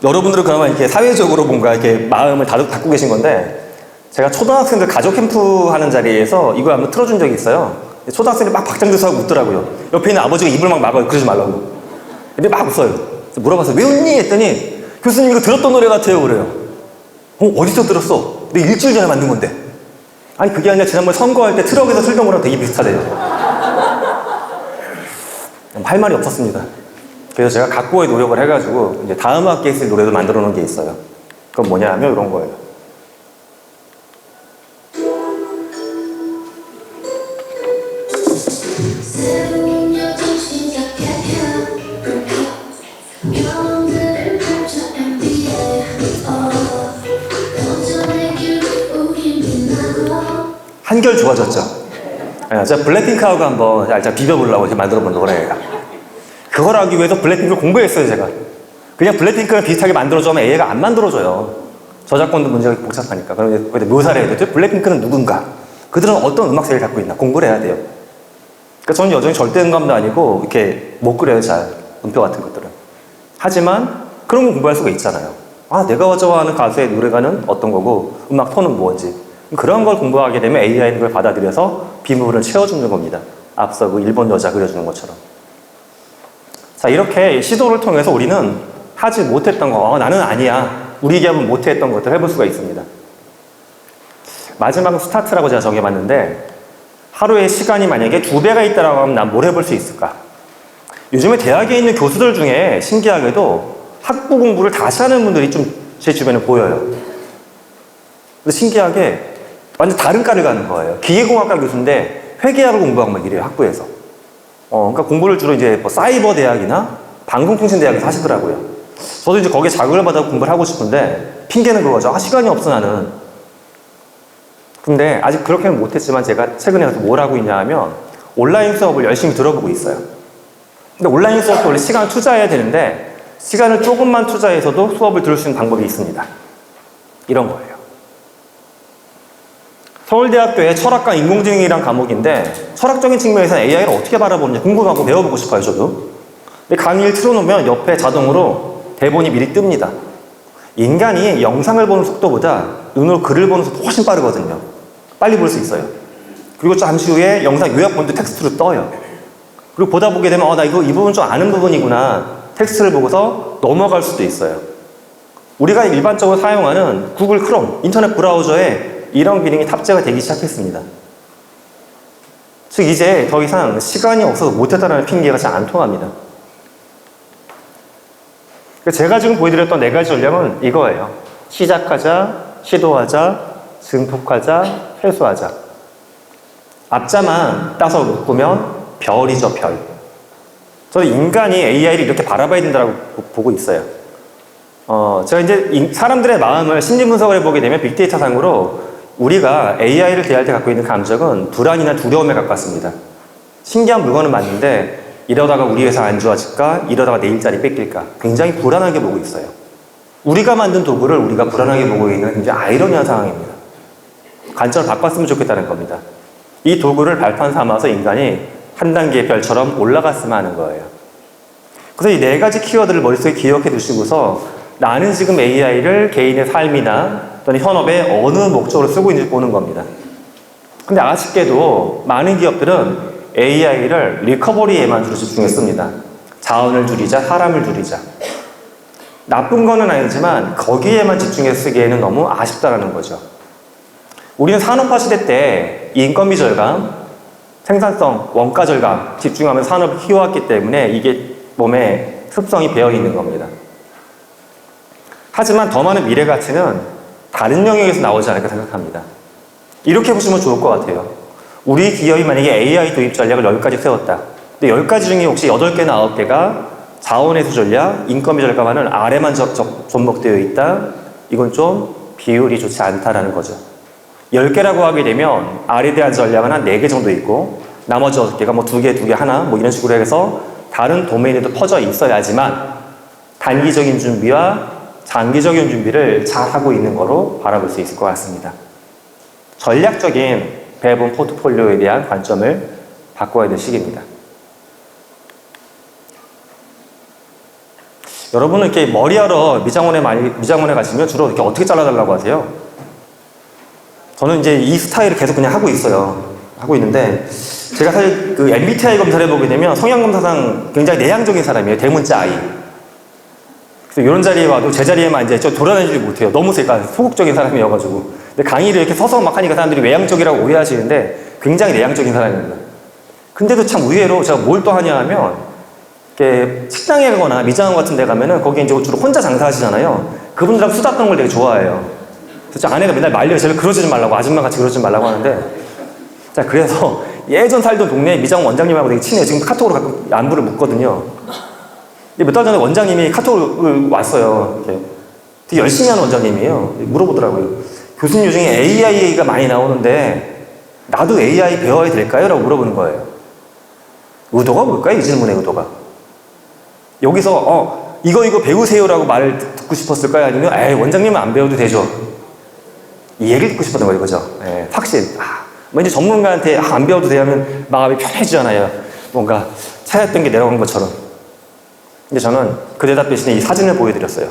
여러분들은 그나마 이렇게 사회적으로 뭔가 이렇게 마음을 닫고 계신 건데, 제가 초등학생들 가족 캠프 하는 자리에서 이걸 한번 틀어준 적이 있어요. 초등학생들이 막 박장대소하고 웃더라고요. 옆에 있는 아버지가 입을 막 막아요. 그러지 말라고. 근데 막 웃어요. 물어봤어요. 왜 웃니? 했더니 교수님 이거 들었던 노래 같아요. 그래요. 어디서 들었어? 내가 일주일 전에 만든 건데. 아니 그게 아니라 지난번 선거할 때 트럭에서 틀던 거랑 되게 비슷하대요. 할 말이 없었습니다. 그래서 제가 각고의 노력을 해가지고 이제 다음 학기에 쓸 노래도 만들어 놓은 게 있어요. 그건 뭐냐면 이런 거예요. 한결 좋아졌죠? 네, 제가 블랙핑크하고 한번 살짝 비벼보려고 이렇게 만들어본 노래예요. 그걸 하기 위해서 블랙핑크를 공부했어요, 제가. 그냥 블랙핑크랑 비슷하게 만들어주면 AI가 안 만들어줘요. 저작권도 문제가 복잡하니까. 그럼 이제 묘사를 해야 되죠. 블랙핑크는 누군가? 그들은 어떤 음악색을 갖고 있나? 공부를 해야 돼요. 그러니까 저는 여전히 절대음감도 아니고 이렇게 못 그려요, 잘. 음표 같은 것들은. 하지만 그런 거 공부할 수가 있잖아요. 아, 내가 좋아하는 가수의 노래가는 어떤 거고 음악 톤은 뭔지. 그런 걸 공부하게 되면 AI는 그걸 받아들여서 빈부분을 채워주는 겁니다. 앞서 그 일본 여자 그려주는 것처럼. 자, 이렇게 시도를 통해서 우리는 하지 못했던 거, 나는 아니야. 우리 기업은 못했던 것들을 해볼 수가 있습니다. 마지막 스타트라고 제가 정해봤는데, 하루에 시간이 만약에 2배가 있다라고 하면 난 뭘 해볼 수 있을까? 요즘에 대학에 있는 교수들 중에 신기하게도 학부 공부를 다시 하는 분들이 좀 제 주변에 보여요. 근데 신기하게 완전 다른 과를 가는 거예요. 기계공학과 교수인데 회계학을 공부하고 막 이래요, 학부에서. 그러니까 공부를 주로 이제 뭐 사이버 대학이나 방송통신대학에서 하시더라고요. 저도 이제 거기에 자극을 받아 공부를 하고 싶은데 핑계는 그거죠. 아, 시간이 없어 나는. 근데 아직 그렇게는 못했지만 제가 최근에 가서 뭘 하고 있냐 하면 온라인 수업을 열심히 들어보고 있어요. 근데 온라인 수업도 원래 시간을 투자해야 되는데 시간을 조금만 투자해서도 수업을 들을 수 있는 방법이 있습니다. 이런 거예요. 서울대학교의 철학과 인공지능이란 과목인데 철학적인 측면에서는 AI를 어떻게 바라보는지 궁금하고 배워보고 싶어요, 저도. 근데 강의를 틀어놓으면 옆에 자동으로 대본이 미리 뜹니다. 인간이 영상을 보는 속도보다 눈으로 글을 보는 속도 훨씬 빠르거든요. 빨리 볼 수 있어요. 그리고 잠시 후에 영상 요약본도 텍스트로 떠요. 그리고 보다 보게 되면 나 이 부분 좀 아는 부분이구나. 텍스트를 보고서 넘어갈 수도 있어요. 우리가 일반적으로 사용하는 구글 크롬, 인터넷 브라우저에 이런 기능이 탑재가 되기 시작했습니다. 즉 이제 더 이상 시간이 없어서 못했다는 핑계가 잘 안 통합니다. 제가 지금 보여드렸던 4가지 전략은 이거예요. 시작하자, 시도하자, 증폭하자, 회수하자. 앞자만 따서 묶으면 별이죠, 별. 저는 인간이 AI를 이렇게 바라봐야 된다고 보고 있어요. 제가 이제 사람들의 마음을 심리 분석을 해보게 되면 빅데이터 상으로 우리가 AI를 대할 때 갖고 있는 감정은 불안이나 두려움에 가깝습니다. 신기한 물건은 맞는데 이러다가 우리 회사 안 좋아질까? 이러다가 내 일자리 뺏길까? 굉장히 불안하게 보고 있어요. 우리가 만든 도구를 우리가 불안하게 보고 있는 굉장히 아이러니한 상황입니다. 관점을 바꿨으면 좋겠다는 겁니다. 이 도구를 발판 삼아서 인간이 한 단계의 별처럼 올라갔으면 하는 거예요. 그래서 이 네 가지 키워드를 머릿속에 기억해 두시고서 나는 지금 AI를 개인의 삶이나 또는 현업에 어느 목적으로 쓰고 있는지 보는 겁니다. 근데 아쉽게도 많은 기업들은 AI를 리커버리에만 주로 집중했습니다. 자원을 줄이자, 사람을 줄이자. 나쁜 거는 아니지만 거기에만 집중해서 쓰기에는 너무 아쉽다라는 거죠. 우리는 산업화 시대 때 인건비 절감, 생산성, 원가 절감 집중하면서 산업을 키워왔기 때문에 이게 몸에 습성이 배어 있는 겁니다. 하지만 더 많은 미래 가치는 다른 영역에서 나오지 않을까 생각합니다. 이렇게 보시면 좋을 것 같아요. 우리 기업이 만약에 AI 도입 전략을 10가지 세웠다. 근데 10가지 중에 혹시 8개나 9개가 자원회수 전략, 인건비 절감하는 아래만 접목되어 있다. 이건 좀 비율이 좋지 않다라는 거죠. 10개라고 하게 되면 R에 대한 전략은 한 4개 정도 있고 나머지 6개가 뭐 2개, 2개, 하나 뭐 이런 식으로 해서 다른 도메인에도 퍼져 있어야지만 단기적인 준비와 장기적인 준비를 잘 하고 있는 거로 바라볼 수 있을 것 같습니다. 전략적인 배분 포트폴리오에 대한 관점을 바꿔야 될 시기입니다. 여러분은 이렇게 머리하러 미장원에 가시면 주로 이렇게 어떻게 잘라달라고 하세요? 저는 이제 이 스타일을 계속 그냥 하고 있어요. 하고 있는데, 제가 사실 그 MBTI 검사를 해보게 되면 성향검사상 굉장히 내향적인 사람이에요. 대문자 I. 그래서 이런 자리에 와도 제 자리에만 이제 돌아다니지 못해요. 너무 제가 소극적인 사람이어가지고. 근데 강의를 이렇게 서서 막 하니까 사람들이 외향적이라고 오해하시는데 굉장히 내향적인 사람입니다. 근데도 참 의외로 제가 뭘 또 하냐 하면, 이렇게 식당에 가거나 미장원 같은 데 가면은 거기 이제 주로 혼자 장사하시잖아요. 그분들하고 수다 떠는 걸 되게 좋아해요. 그래서 아내가 맨날 말려요. 제가 그러지 좀 말라고, 아줌마 같이 그러지 말라고 하는데. 자, 그래서 예전 살던 동네 미장원 원장님하고 되게 친해요. 지금 카톡으로 가끔 안부를 묻거든요. 몇 달 전에 원장님이 카톡을 왔어요. 이렇게. 되게 열심히 하는 원장님이에요. 물어보더라고요. 교수님 중에 AI가 많이 나오는데 나도 AI 배워야 될까요? 라고 물어보는 거예요. 의도가 뭘까요? 이 질문의 의도가. 여기서 이거 배우세요라고 말을 듣고 싶었을까요? 아니면 원장님은 안 배워도 되죠. 이 얘기를 듣고 싶었던 거예요. 그죠? 예, 확신. 왠지 전문가한테 안 배워도 돼야 하면 마음이 편해지잖아요. 뭔가 차였던 게 내려간 것처럼. 근데 저는 그 대답 대신에 이 사진을 보여드렸어요.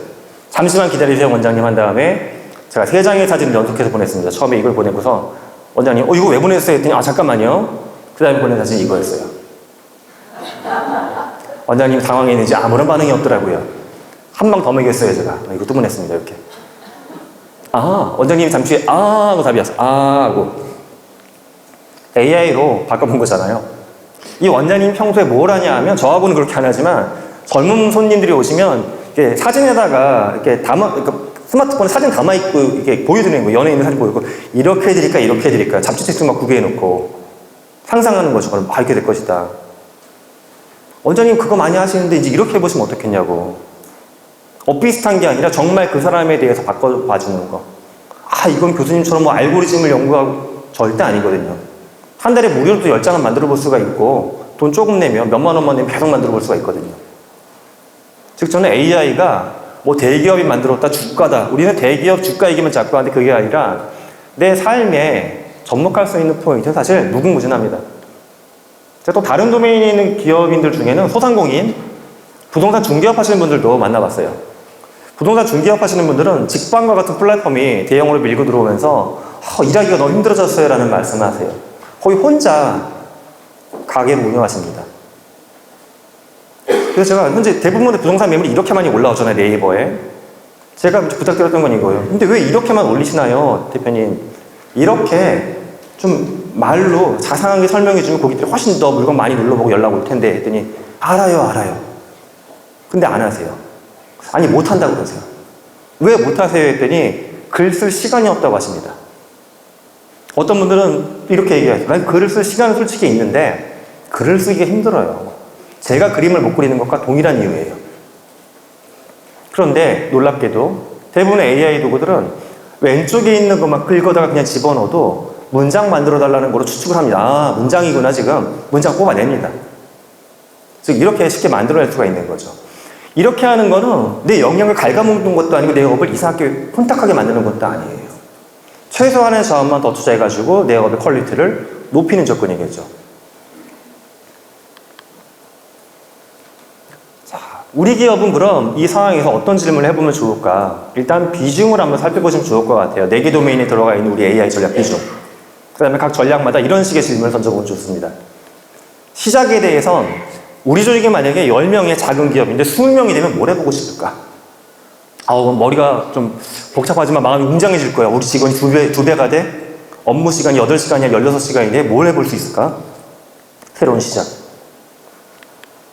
잠시만 기다리세요, 원장님 한 다음에 제가 3장의 사진을 연속해서 보냈습니다. 처음에 이걸 보내고서 원장님, 이거 왜 보냈어요? 했더니 잠깐만요. 그 다음에 보낸 사진이 이거였어요. 원장님 당황했는지 아무런 반응이 없더라고요. 한 방 더 먹였어요, 제가. 이것도 보냈습니다, 이렇게. 원장님이 잠시 하고 답이 왔어요. 하고. AI로 바꿔본 거잖아요. 이 원장님 평소에 뭘 하냐 하면 저하고는 그렇게 안 하지만 젊은 손님들이 오시면 이렇게 사진에다가 이렇게 그러니까 스마트폰에 사진 담아있고 이렇게 보여드리는 거예요. 연예인 사진 보여주고 이렇게 해드릴까 이렇게 해드릴까 잡지책도 막 구비해놓고 상상하는 거죠. 그럼 이렇게 될 것이다. 원장님 그거 많이 하시는데 이제 이렇게 해보시면 어떻겠냐고. 비슷한 게 아니라 정말 그 사람에 대해서 바꿔봐주는 거. 이건 교수님처럼 뭐 알고리즘을 연구하고 절대 아니거든요. 한 달에 무료로 또 10장은 만들어 볼 수가 있고 돈 조금 내면 몇만 원만 내면 계속 만들어 볼 수가 있거든요. 즉 저는 AI가 뭐 대기업이 만들었다 주가다. 우리는 대기업 주가 얘기만 자꾸 하는데 그게 아니라 내 삶에 접목할 수 있는 포인트는 사실 무궁무진합니다. 제가 또 다른 도메인에 있는 기업인들 중에는 소상공인, 부동산 중개업 하시는 분들도 만나봤어요. 부동산 중개업 하시는 분들은 직방과 같은 플랫폼이 대형으로 밀고 들어오면서 일하기가 너무 힘들어졌어요 라는 말씀을 하세요. 거의 혼자 가게를 운영하십니다. 그래서 제가 현재 대부분의 부동산 매물이 이렇게 많이 올라오잖아요, 네이버에. 제가 부탁드렸던 건 이거예요. 근데 왜 이렇게만 올리시나요, 대표님? 이렇게 좀 말로 자상하게 설명해주면 고객들이 훨씬 더 물건 많이 눌러보고 연락 올 텐데 했더니 알아요. 근데 안 하세요. 아니 못한다고 그러세요. 왜 못하세요 했더니 글 쓸 시간이 없다고 하십니다. 어떤 분들은 이렇게 얘기하세요. 난 글을 쓸 시간은 솔직히 있는데 글을 쓰기가 힘들어요. 제가 그림을 못 그리는 것과 동일한 이유예요. 그런데 놀랍게도 대부분의 AI 도구들은 왼쪽에 있는 것만 긁어다가 그냥 집어넣어도 문장 만들어 달라는 거로 추측을 합니다. 아, 문장이구나 지금. 문장 뽑아냅니다. 즉 이렇게 쉽게 만들어낼 수가 있는 거죠. 이렇게 하는 거는 내 역량을 갉아먹는 것도 아니고 내 업을 이상하게 혼탁하게 만드는 것도 아니에요. 최소한의 자원만 더 투자해가지고 내 업의 퀄리티를 높이는 접근이겠죠. 자, 우리 기업은 그럼 이 상황에서 어떤 질문을 해보면 좋을까? 일단 비중을 한번 살펴보시면 좋을 것 같아요. 4개 도메인에 들어가 있는 우리 AI 전략 비중. 그 다음에 각 전략마다 이런 식의 질문을 던져보면 좋습니다. 시작에 대해선 우리 조직이 만약에 10명의 작은 기업인데 20명이 되면 뭘 해보고 싶을까? 머리가 좀 복잡하지만 마음이 웅장해질 거야. 우리 직원이 두 배가 돼? 업무 시간이 8시간이야, 16시간인데 뭘 해볼 수 있을까? 새로운 시작.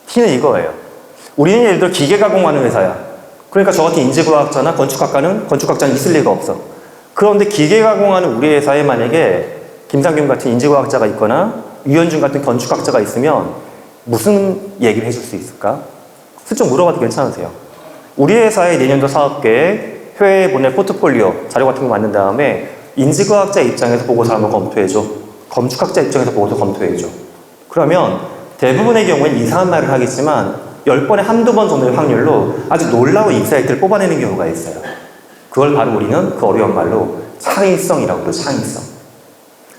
T는 이거예요. 우리는 예를 들어 기계 가공하는 회사야. 그러니까 저 같은 인지과학자나 건축학자는 있을 리가 없어. 그런데 기계 가공하는 우리 회사에 만약에 김상균 같은 인지과학자가 있거나 유현준 같은 건축학자가 있으면 무슨 얘기를 해줄 수 있을까? 슬쩍 물어봐도 괜찮으세요. 우리 회사의 내년도 사업계획, 회의에 보낼 포트폴리오 자료 같은 거 만든 다음에 인지과학자 입장에서 보고서 한번 검토해줘. 건축학자 입장에서 보고서 검토해줘. 그러면 대부분의 경우엔 이상한 말을 하겠지만 10번에 한두 번 정도의 확률로 아주 놀라운 인사이트를 뽑아내는 경우가 있어요. 그걸 바로 우리는 그 어려운 말로 창의성이라고 그러죠. 창의성.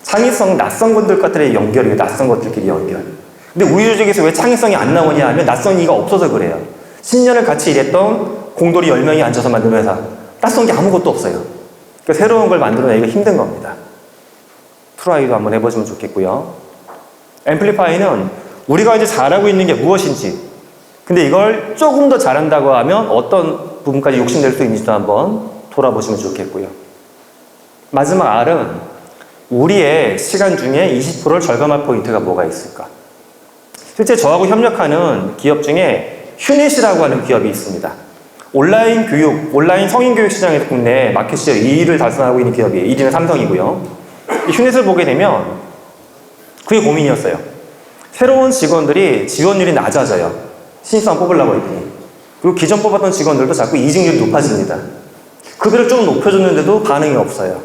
창의성은 낯선 분들과의 연결이에요. 낯선 것들끼리 연결. 근데 우리 조직에서 왜 창의성이 안 나오냐 하면 낯선 이가 없어서 그래요. 10년을 같이 일했던 공돌이 10명이 앉아서 만든 회사. 낯선 게 아무것도 없어요. 그러니까 새로운 걸 만들어내기가 힘든 겁니다. 트라이도 한번 해보시면 좋겠고요. 앰플리파이는 우리가 이제 잘하고 있는 게 무엇인지, 근데 이걸 조금 더 잘한다고 하면 어떤 부분까지 욕심낼 수 있는지도 한번 돌아보시면 좋겠고요. 마지막 R은 우리의 시간 중에 20%를 절감할 포인트가 뭐가 있을까? 실제 저하고 협력하는 기업 중에 휴넷이라고 하는 기업이 있습니다. 온라인 교육, 온라인 성인 교육 시장에서 국내 마켓 시어 2위를 달성하고 있는 기업이에요. 1위는 삼성이고요. 이 휴넷을 보게 되면 그게 고민이었어요. 새로운 직원들이 지원율이 낮아져요. 신입사원 뽑으려고 했더니. 그리고 기존 뽑았던 직원들도 자꾸 이직률이 높아집니다. 급여를 좀 높여줬는데도 반응이 없어요.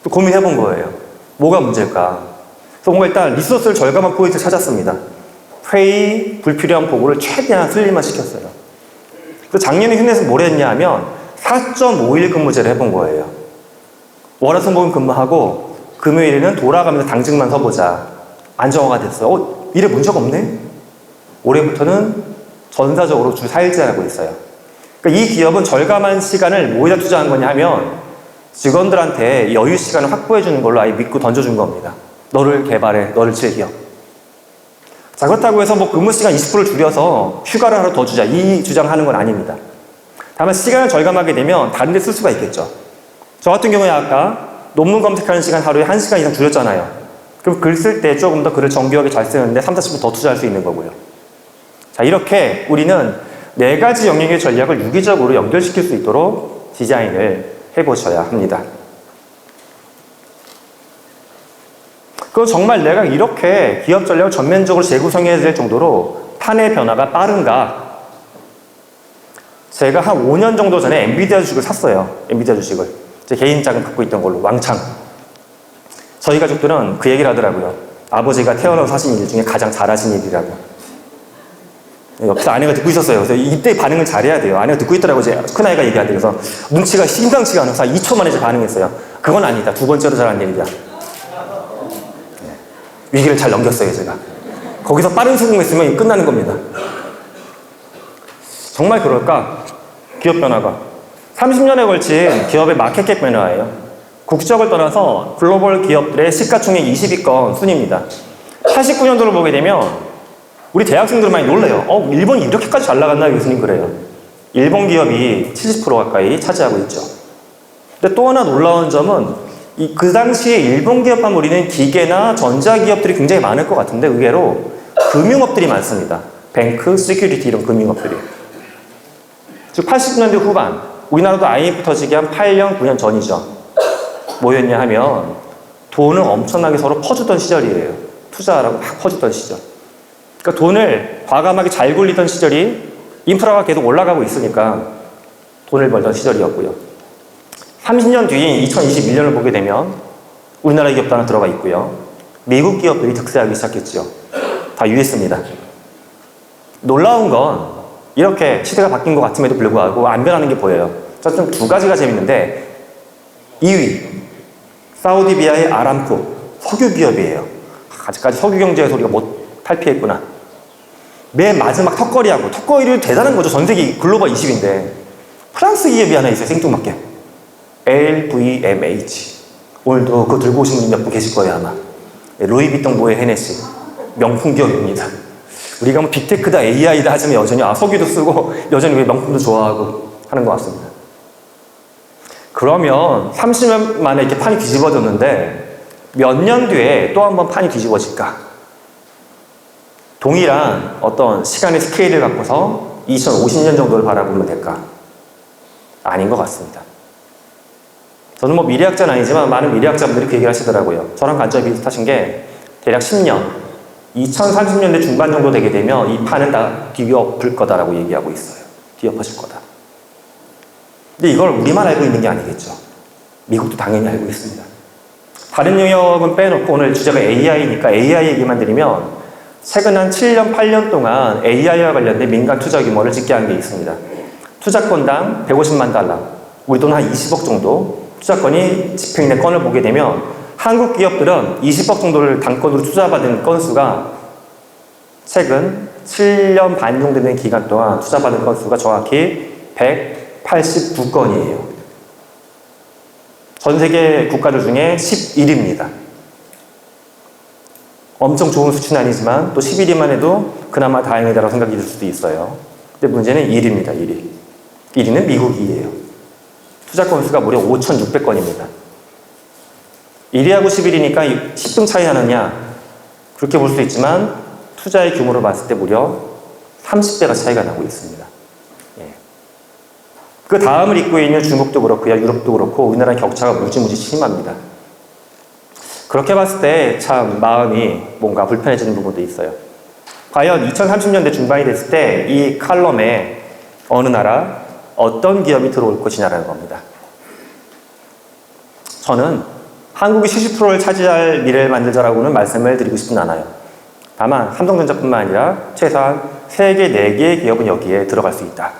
또 고민해본 거예요. 뭐가 문제일까? 그래서 뭔가 일단 리소스를 절감한 포인트를 찾았습니다. 회의, 불필요한 보고를 최대한 슬림화 시켰어요. 그래서 작년에 휴넷은 뭘 했냐 하면 4.5일 근무제를 해본 거예요. 월화수목금 근무하고 금요일에는 돌아가면서 당직만 서보자. 안정화가 됐어요. 일에 문제가 없네? 올해부터는 전사적으로 주 4일째 하고 있어요. 그러니까 이 기업은 절감한 시간을 뭐에다 투자한 거냐 하면 직원들한테 여유 시간을 확보해 주는 걸로 아예 믿고 던져준 겁니다. 너를 개발해, 너를 즐겨. 자, 그렇다고 해서 뭐 근무 시간 20%를 줄여서 휴가를 하루 더 주자, 이 주장하는 건 아닙니다. 다만 시간을 절감하게 되면 다른 데 쓸 수가 있겠죠. 저 같은 경우에 아까 논문 검색하는 시간 하루에 1시간 이상 줄였잖아요. 그럼 글 쓸 때 조금 더 글을 정교하게 잘 쓰는데 30-40분 더 투자할 수 있는 거고요. 자, 이렇게 우리는 4가지 영역의 전략을 유기적으로 연결시킬 수 있도록 디자인을 해보셔야 합니다. 그럼 정말 내가 이렇게 기업 전략을 전면적으로 재구성해야 될 정도로 판의 변화가 빠른가? 제가 한 5년 정도 전에 엔비디아 주식을 샀어요. 엔비디아 주식을. 제 개인 자금 갖고 있던 걸로 왕창. 저희 가족들은 그 얘기를 하더라고요. 아버지가 태어나서 사신 일 중에 가장 잘하신 일이라고. 옆에서 아내가 듣고 있었어요. 그래서 이때 반응을 잘해야 돼요. 아내가 듣고 있더라고요. 제 큰아이가 얘기하는데. 그래서 눈치가 심상치가 않아서 2초 만에 제 반응했어요. 그건 아니다. 2번째로 잘한 일이다. 위기를 잘 넘겼어요, 제가. 거기서 빠른 수긍했으면 끝나는 겁니다. 정말 그럴까? 기업 변화가. 30년에 걸친 기업의 마켓캡 변화예요. 국적을 떠나서 글로벌 기업들의 시가총액 20위권 순입니다. 89년도를 보게 되면 우리 대학생들은 많이 놀래요. 일본이 이렇게까지 잘 나갔나? 교수님 그래요. 일본 기업이 70% 가까이 차지하고 있죠. 근데 또 하나 놀라운 점은 그 당시에 일본 기업 하면 우리는 기계나 전자기업들이 굉장히 많을 것 같은데 의외로 금융업들이 많습니다. 뱅크, 시큐리티 이런 금융업들이. 즉 80년대 후반, 우리나라도 IMF 터지기 한 8년, 9년 전이죠. 뭐였냐 하면 돈을 엄청나게 서로 퍼주던 시절이에요. 투자하라고 막 퍼주던 시절. 그러니까 돈을 과감하게 잘 굴리던 시절이 인프라가 계속 올라가고 있으니까 돈을 벌던 시절이었고요. 30년 뒤인 2021년을 보게 되면 우리나라 기업도 하나 들어가 있고요. 미국 기업들이 득세하기 시작했죠. 다 US입니다. 놀라운 건 이렇게 시대가 바뀐 것 같음에도 불구하고 안 변하는 게 보여요. 좀 두 가지가 재밌는데 2위 사우디비아의 아람코 석유 기업이에요. 아직까지 석유 경제에서 우리가 못 탈피했구나. 맨 마지막 턱걸이하고 턱걸이를 대단한 거죠. 전 세계 글로벌 20인데 프랑스 기업이 하나 있어요. 생뚱맞게 LVMH. 오늘도 그거 들고 오신 분이 몇 분 계실 거예요 아마. 루이비통 모에 헤네시 명품 기업입니다. 우리가 뭐 빅테크다 AI다 하지만 여전히 석유도 쓰고 여전히 명품도 좋아하고 하는 것 같습니다. 그러면 30년 만에 이렇게 판이 뒤집어졌는데 몇 년 뒤에 또 한 번 판이 뒤집어질까? 동일한 어떤 시간의 스케일을 갖고서 2050년 정도를 바라보면 될까? 아닌 것 같습니다. 저는 뭐 미래학자는 아니지만 많은 미래학자분들이 그 얘기를 하시더라고요. 저랑 관점이 비슷하신 게 대략 10년, 2030년대 중반 정도 되게 되면 이 판은 다 뒤엎을 거다라고 얘기하고 있어요. 뒤엎어질 거다. 근데 이걸 우리만 알고 있는 게 아니겠죠. 미국도 당연히 알고 있습니다. 다른 영역은 빼놓고 오늘 주제가 AI니까 AI 얘기만 드리면 최근 한 7년, 8년 동안 AI와 관련된 민간 투자 규모를 집계한 게 있습니다. 투자건당 150만 달러, 우리 돈 한 20억 정도 투자건이 집행된 건을 보게 되면 한국 기업들은 20억 정도를 단건으로 투자받은 건수가 최근 7년 반 정도 된 기간 동안 투자받은 건수가 정확히 189건이에요. 전 세계 국가들 중에 11위입니다. 엄청 좋은 수치는 아니지만 또 11위만 해도 그나마 다행이다라고 생각이 들 수도 있어요. 근데 문제는 1위입니다. 1위. 1위는 미국이에요. 투자 건수가 무려 5,600건입니다. 1위하고 11위니까 10등 차이 하느냐? 그렇게 볼 수 있지만 투자의 규모로 봤을 때 무려 30배가 차이가 나고 있습니다. 예. 그 다음을 잇고 있는 중국도 그렇고요, 유럽도 그렇고 우리나라의 격차가 무지무지 심합니다. 그렇게 봤을 때 참 마음이 뭔가 불편해지는 부분도 있어요. 과연 2030년대 중반이 됐을 때 이 칼럼에 어느 나라, 어떤 기업이 들어올 것이냐라는 겁니다. 저는 한국이 70%를 차지할 미래를 만들자라고는 말씀을 드리고 싶진 않아요. 다만 삼성전자뿐만 아니라 최소한 3개, 4개의 기업은 여기에 들어갈 수 있다.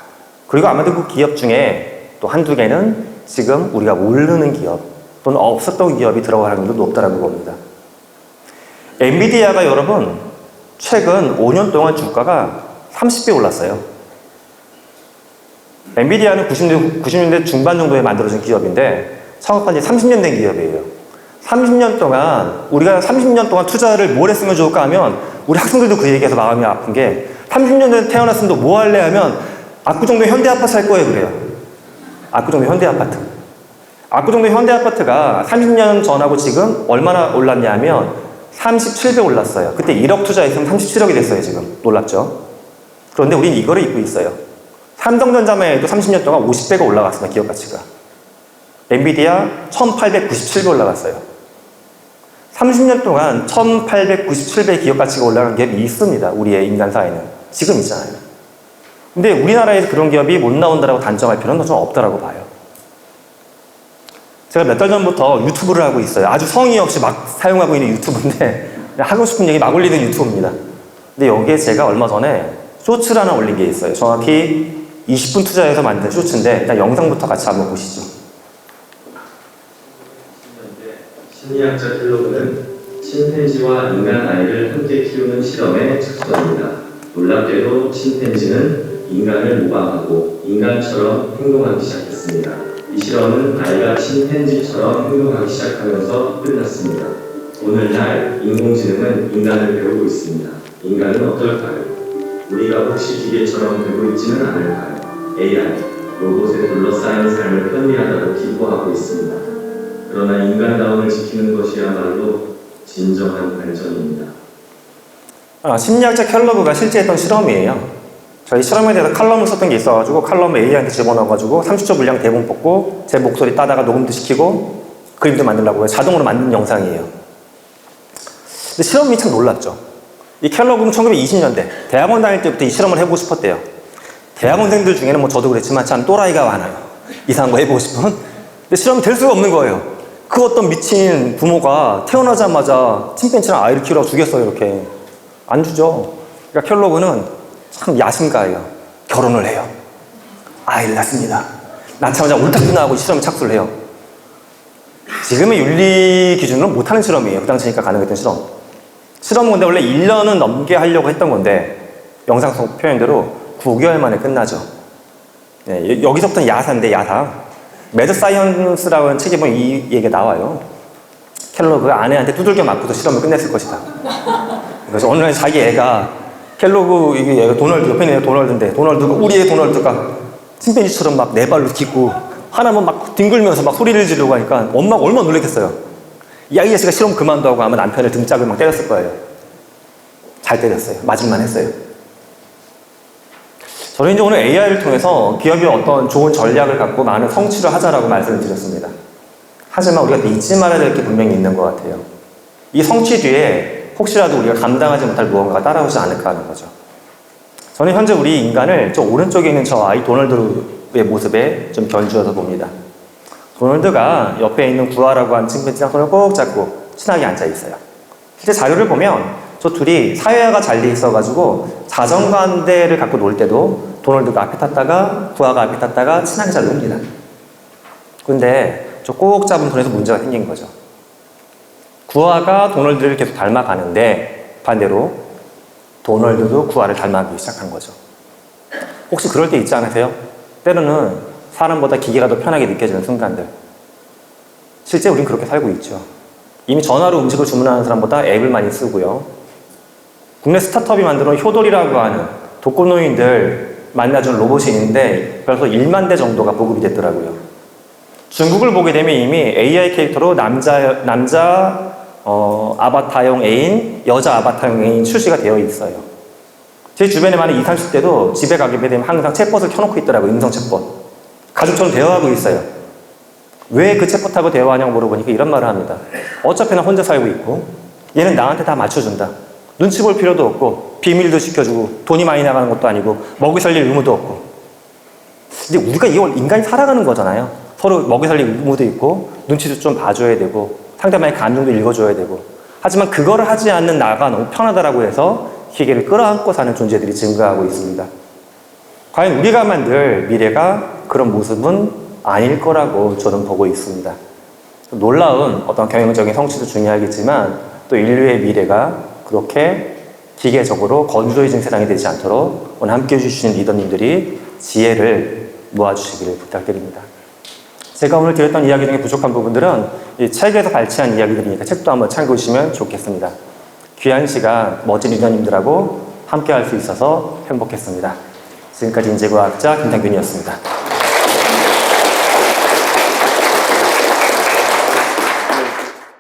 그리고 아마도 그 기업 중에 또 한두 개는 지금 우리가 모르는 기업 또는 없었던 기업이 들어갈 확률도 높다라는 겁니다. 엔비디아가 여러분 최근 5년 동안 주가가 30배 올랐어요. 엔비디아는 90년대 중반 정도에 만들어진 기업인데 창업한 지 30년 된 기업이에요. 30년 동안 우리가 30년 동안 투자를 뭘 했으면 좋을까 하면 우리 학생들도 그 얘기해서 마음이 아픈 게 30년 전에 태어났으면 너 뭐 할래 하면 압구정동 현대아파트 살 거예요 그래요. 압구정동 현대아파트. 압구정동 현대아파트가 30년 전하고 지금 얼마나 올랐냐면 37배 올랐어요. 그때 1억 투자했으면 37억이 됐어요 지금. 놀랍죠? 그런데 우린 이거를 잊고 있어요. 삼성전자만 해도 30년 동안 50배가 올라갔습니다. 기업 가치가. 엔비디아 1897배 올라갔어요. 30년 동안 1897배 기업 가치가 올라간 기업이 있습니다. 우리의 인간사회는. 지금 있잖아요. 근데 우리나라에서 그런 기업이 못 나온다라고 단정할 필요는 좀 없다라고 봐요. 제가 몇 달 전부터 유튜브를 하고 있어요. 아주 성의 없이 막 사용하고 있는 유튜브인데 하고 싶은 얘기 막 올리는 유튜브입니다. 근데 여기에 제가 얼마 전에 쇼츠를 하나 올린 게 있어요. 정확히 20분 투자해서 만든 쇼츠인데 일단 영상부터 같이 한번 보시죠. 심리학자 켈로그는 침팬지와 인간 아이를 함께 키우는 실험에 착수합니다. 놀랍게도 침팬지는 인간을 모방하고 인간처럼 행동하기 시작했습니다. 이 실험은 아이가 침팬지처럼 행동하기 시작하면서 끝났습니다. 오늘날 인공지능은 인간을 배우고 있습니다. 인간은 어떨까요? 우리가 혹시 기계처럼 되고 있지는 않을까요? AI, 로봇에 둘러싸인 삶을 편리하다고 기뻐하고 있습니다. 그러나 인간다움을 지키는 것이야말로 진정한 발전입니다. 심리학자 켈러그가 실제 했던 실험이에요. 저희 실험에 대해서 칼럼을 썼던 게 있어가지고 칼럼을 AI한테 집어넣어가지고 30초 분량 대본 뽑고 제 목소리 따다가 녹음도 시키고 그림도 만들라고 해요. 자동으로 만든 영상이에요. 근데 실험이 참 놀랍죠. 이 켈러그는 1920년대 대학원 다닐 때부터 이 실험을 해보고 싶었대요. 대학원생들 중에는 뭐 저도 그랬지만 참 또라이가 많아요. 이상한 거 해보고 싶은. 근데 실험이 될 수가 없는 거예요. 그 어떤 미친 부모가 태어나자마자 침팬지랑 아이를 키우라고 주겠어요, 이렇게. 안 주죠. 그러니까 켈로그는 참 야심가예요. 결혼을 해요. 아이를 낳습니다. 낳자마자 울타기 나고 실험에 착수를 해요. 지금의 윤리 기준으로 못하는 실험이에요. 그 당시니까 가능했던 실험. 실험은 근데 원래 1년은 넘게 하려고 했던 건데 영상 속 표현대로 9개월 만에 끝나죠. 네, 여기서부터는 야사인데 야사. 매드 사이언스라고 하는 책에 보면 이 얘기가 나와요. 켈로그가 아내한테 두들겨 맞고도 실험을 끝냈을 것이다. 그래서 어느 날 자기 애가 켈로그 이게 애가 도널드 옆에 있는 애가 도널드인데 도널드가 우리 애 도널드가 침팬지처럼 막 네 발로 딛고 하나만 막 뒹굴면서 막 소리를 지르고 하니까 엄마가 얼마나 놀랐겠어요. 야, 이 자식아 실험 그만두고 아마 남편을 등짝을 막 때렸을 거예요. 잘 때렸어요. 맞을만 했어요. 저는 이제 오늘 AI를 통해서 기업이 어떤 좋은 전략을 갖고 많은 성취를 하자라고 말씀을 드렸습니다. 하지만 우리가 잊지 말아야 될 게 분명히 있는 것 같아요. 이 성취 뒤에 혹시라도 우리가 감당하지 못할 무언가가 따라오지 않을까 하는 거죠. 저는 현재 우리 인간을 저 오른쪽에 있는 저 아이 도널드의 모습에 좀 견주어서 봅니다. 도널드가 옆에 있는 구아라고 하는 침팬지랑 손을 꼭 잡고 친하게 앉아 있어요. 실제 자료를 보면 저 둘이 사회화가 잘 돼 있어가지고 자전거 한 대를 갖고 놀 때도 도널드가 앞에 탔다가 구아가 앞에 탔다가 친하게 잘 놉니다. 근데 저 꼭 잡은 손에서 문제가 생긴 거죠. 구아가 도널드를 계속 닮아가는데 반대로 도널드도 구아를 닮아가기 시작한 거죠. 혹시 그럴 때 있지 않으세요? 때로는 사람보다 기계가 더 편하게 느껴지는 순간들. 실제 우린 그렇게 살고 있죠. 이미 전화로 음식을 주문하는 사람보다 앱을 많이 쓰고요. 국내 스타트업이 만들어 효돌이라고 하는 독거노인들 만나주는 로봇이 있는데 벌써 1만 대 정도가 보급이 됐더라고요. 중국을 보게 되면 이미 AI 캐릭터로 남자 아바타용 애인, 여자 아바타용 애인 출시가 되어 있어요. 제 주변에 많은 20, 30대도 집에 가게 되면 항상 챗봇을 켜놓고 있더라고요. 음성 챗봇. 가족처럼 대화하고 있어요. 왜 그 챗봇하고 대화하냐고 물어보니까 이런 말을 합니다. 어차피 나 혼자 살고 있고 얘는 나한테 다 맞춰준다. 눈치 볼 필요도 없고 비밀도 지켜주고 돈이 많이 나가는 것도 아니고 먹이 살릴 의무도 없고. 근데 우리가 이걸 인간이 살아가는 거잖아요. 서로 먹이 살릴 의무도 있고 눈치도 좀 봐줘야 되고 상대방의 감정도 읽어줘야 되고. 하지만 그거를 하지 않는 나가 너무 편하다라고 해서 기계를 끌어안고 사는 존재들이 증가하고 있습니다. 과연 우리가 만들 미래가 그런 모습은 아닐 거라고 저는 보고 있습니다. 놀라운 어떤 경영적인 성취도 중요하겠지만 또 인류의 미래가 그렇게 기계적으로 건조해진 세상이 되지 않도록 오늘 함께 해주시는 리더님들이 지혜를 모아주시기를 부탁드립니다. 제가 오늘 드렸던 이야기 중에 부족한 부분들은 이 책에서 발췌한 이야기들이니까 책도 한번 참고해 주시면 좋겠습니다. 귀한 시간 멋진 리더님들하고 함께 할 수 있어서 행복했습니다. 지금까지 인재과학자 김상균이었습니다.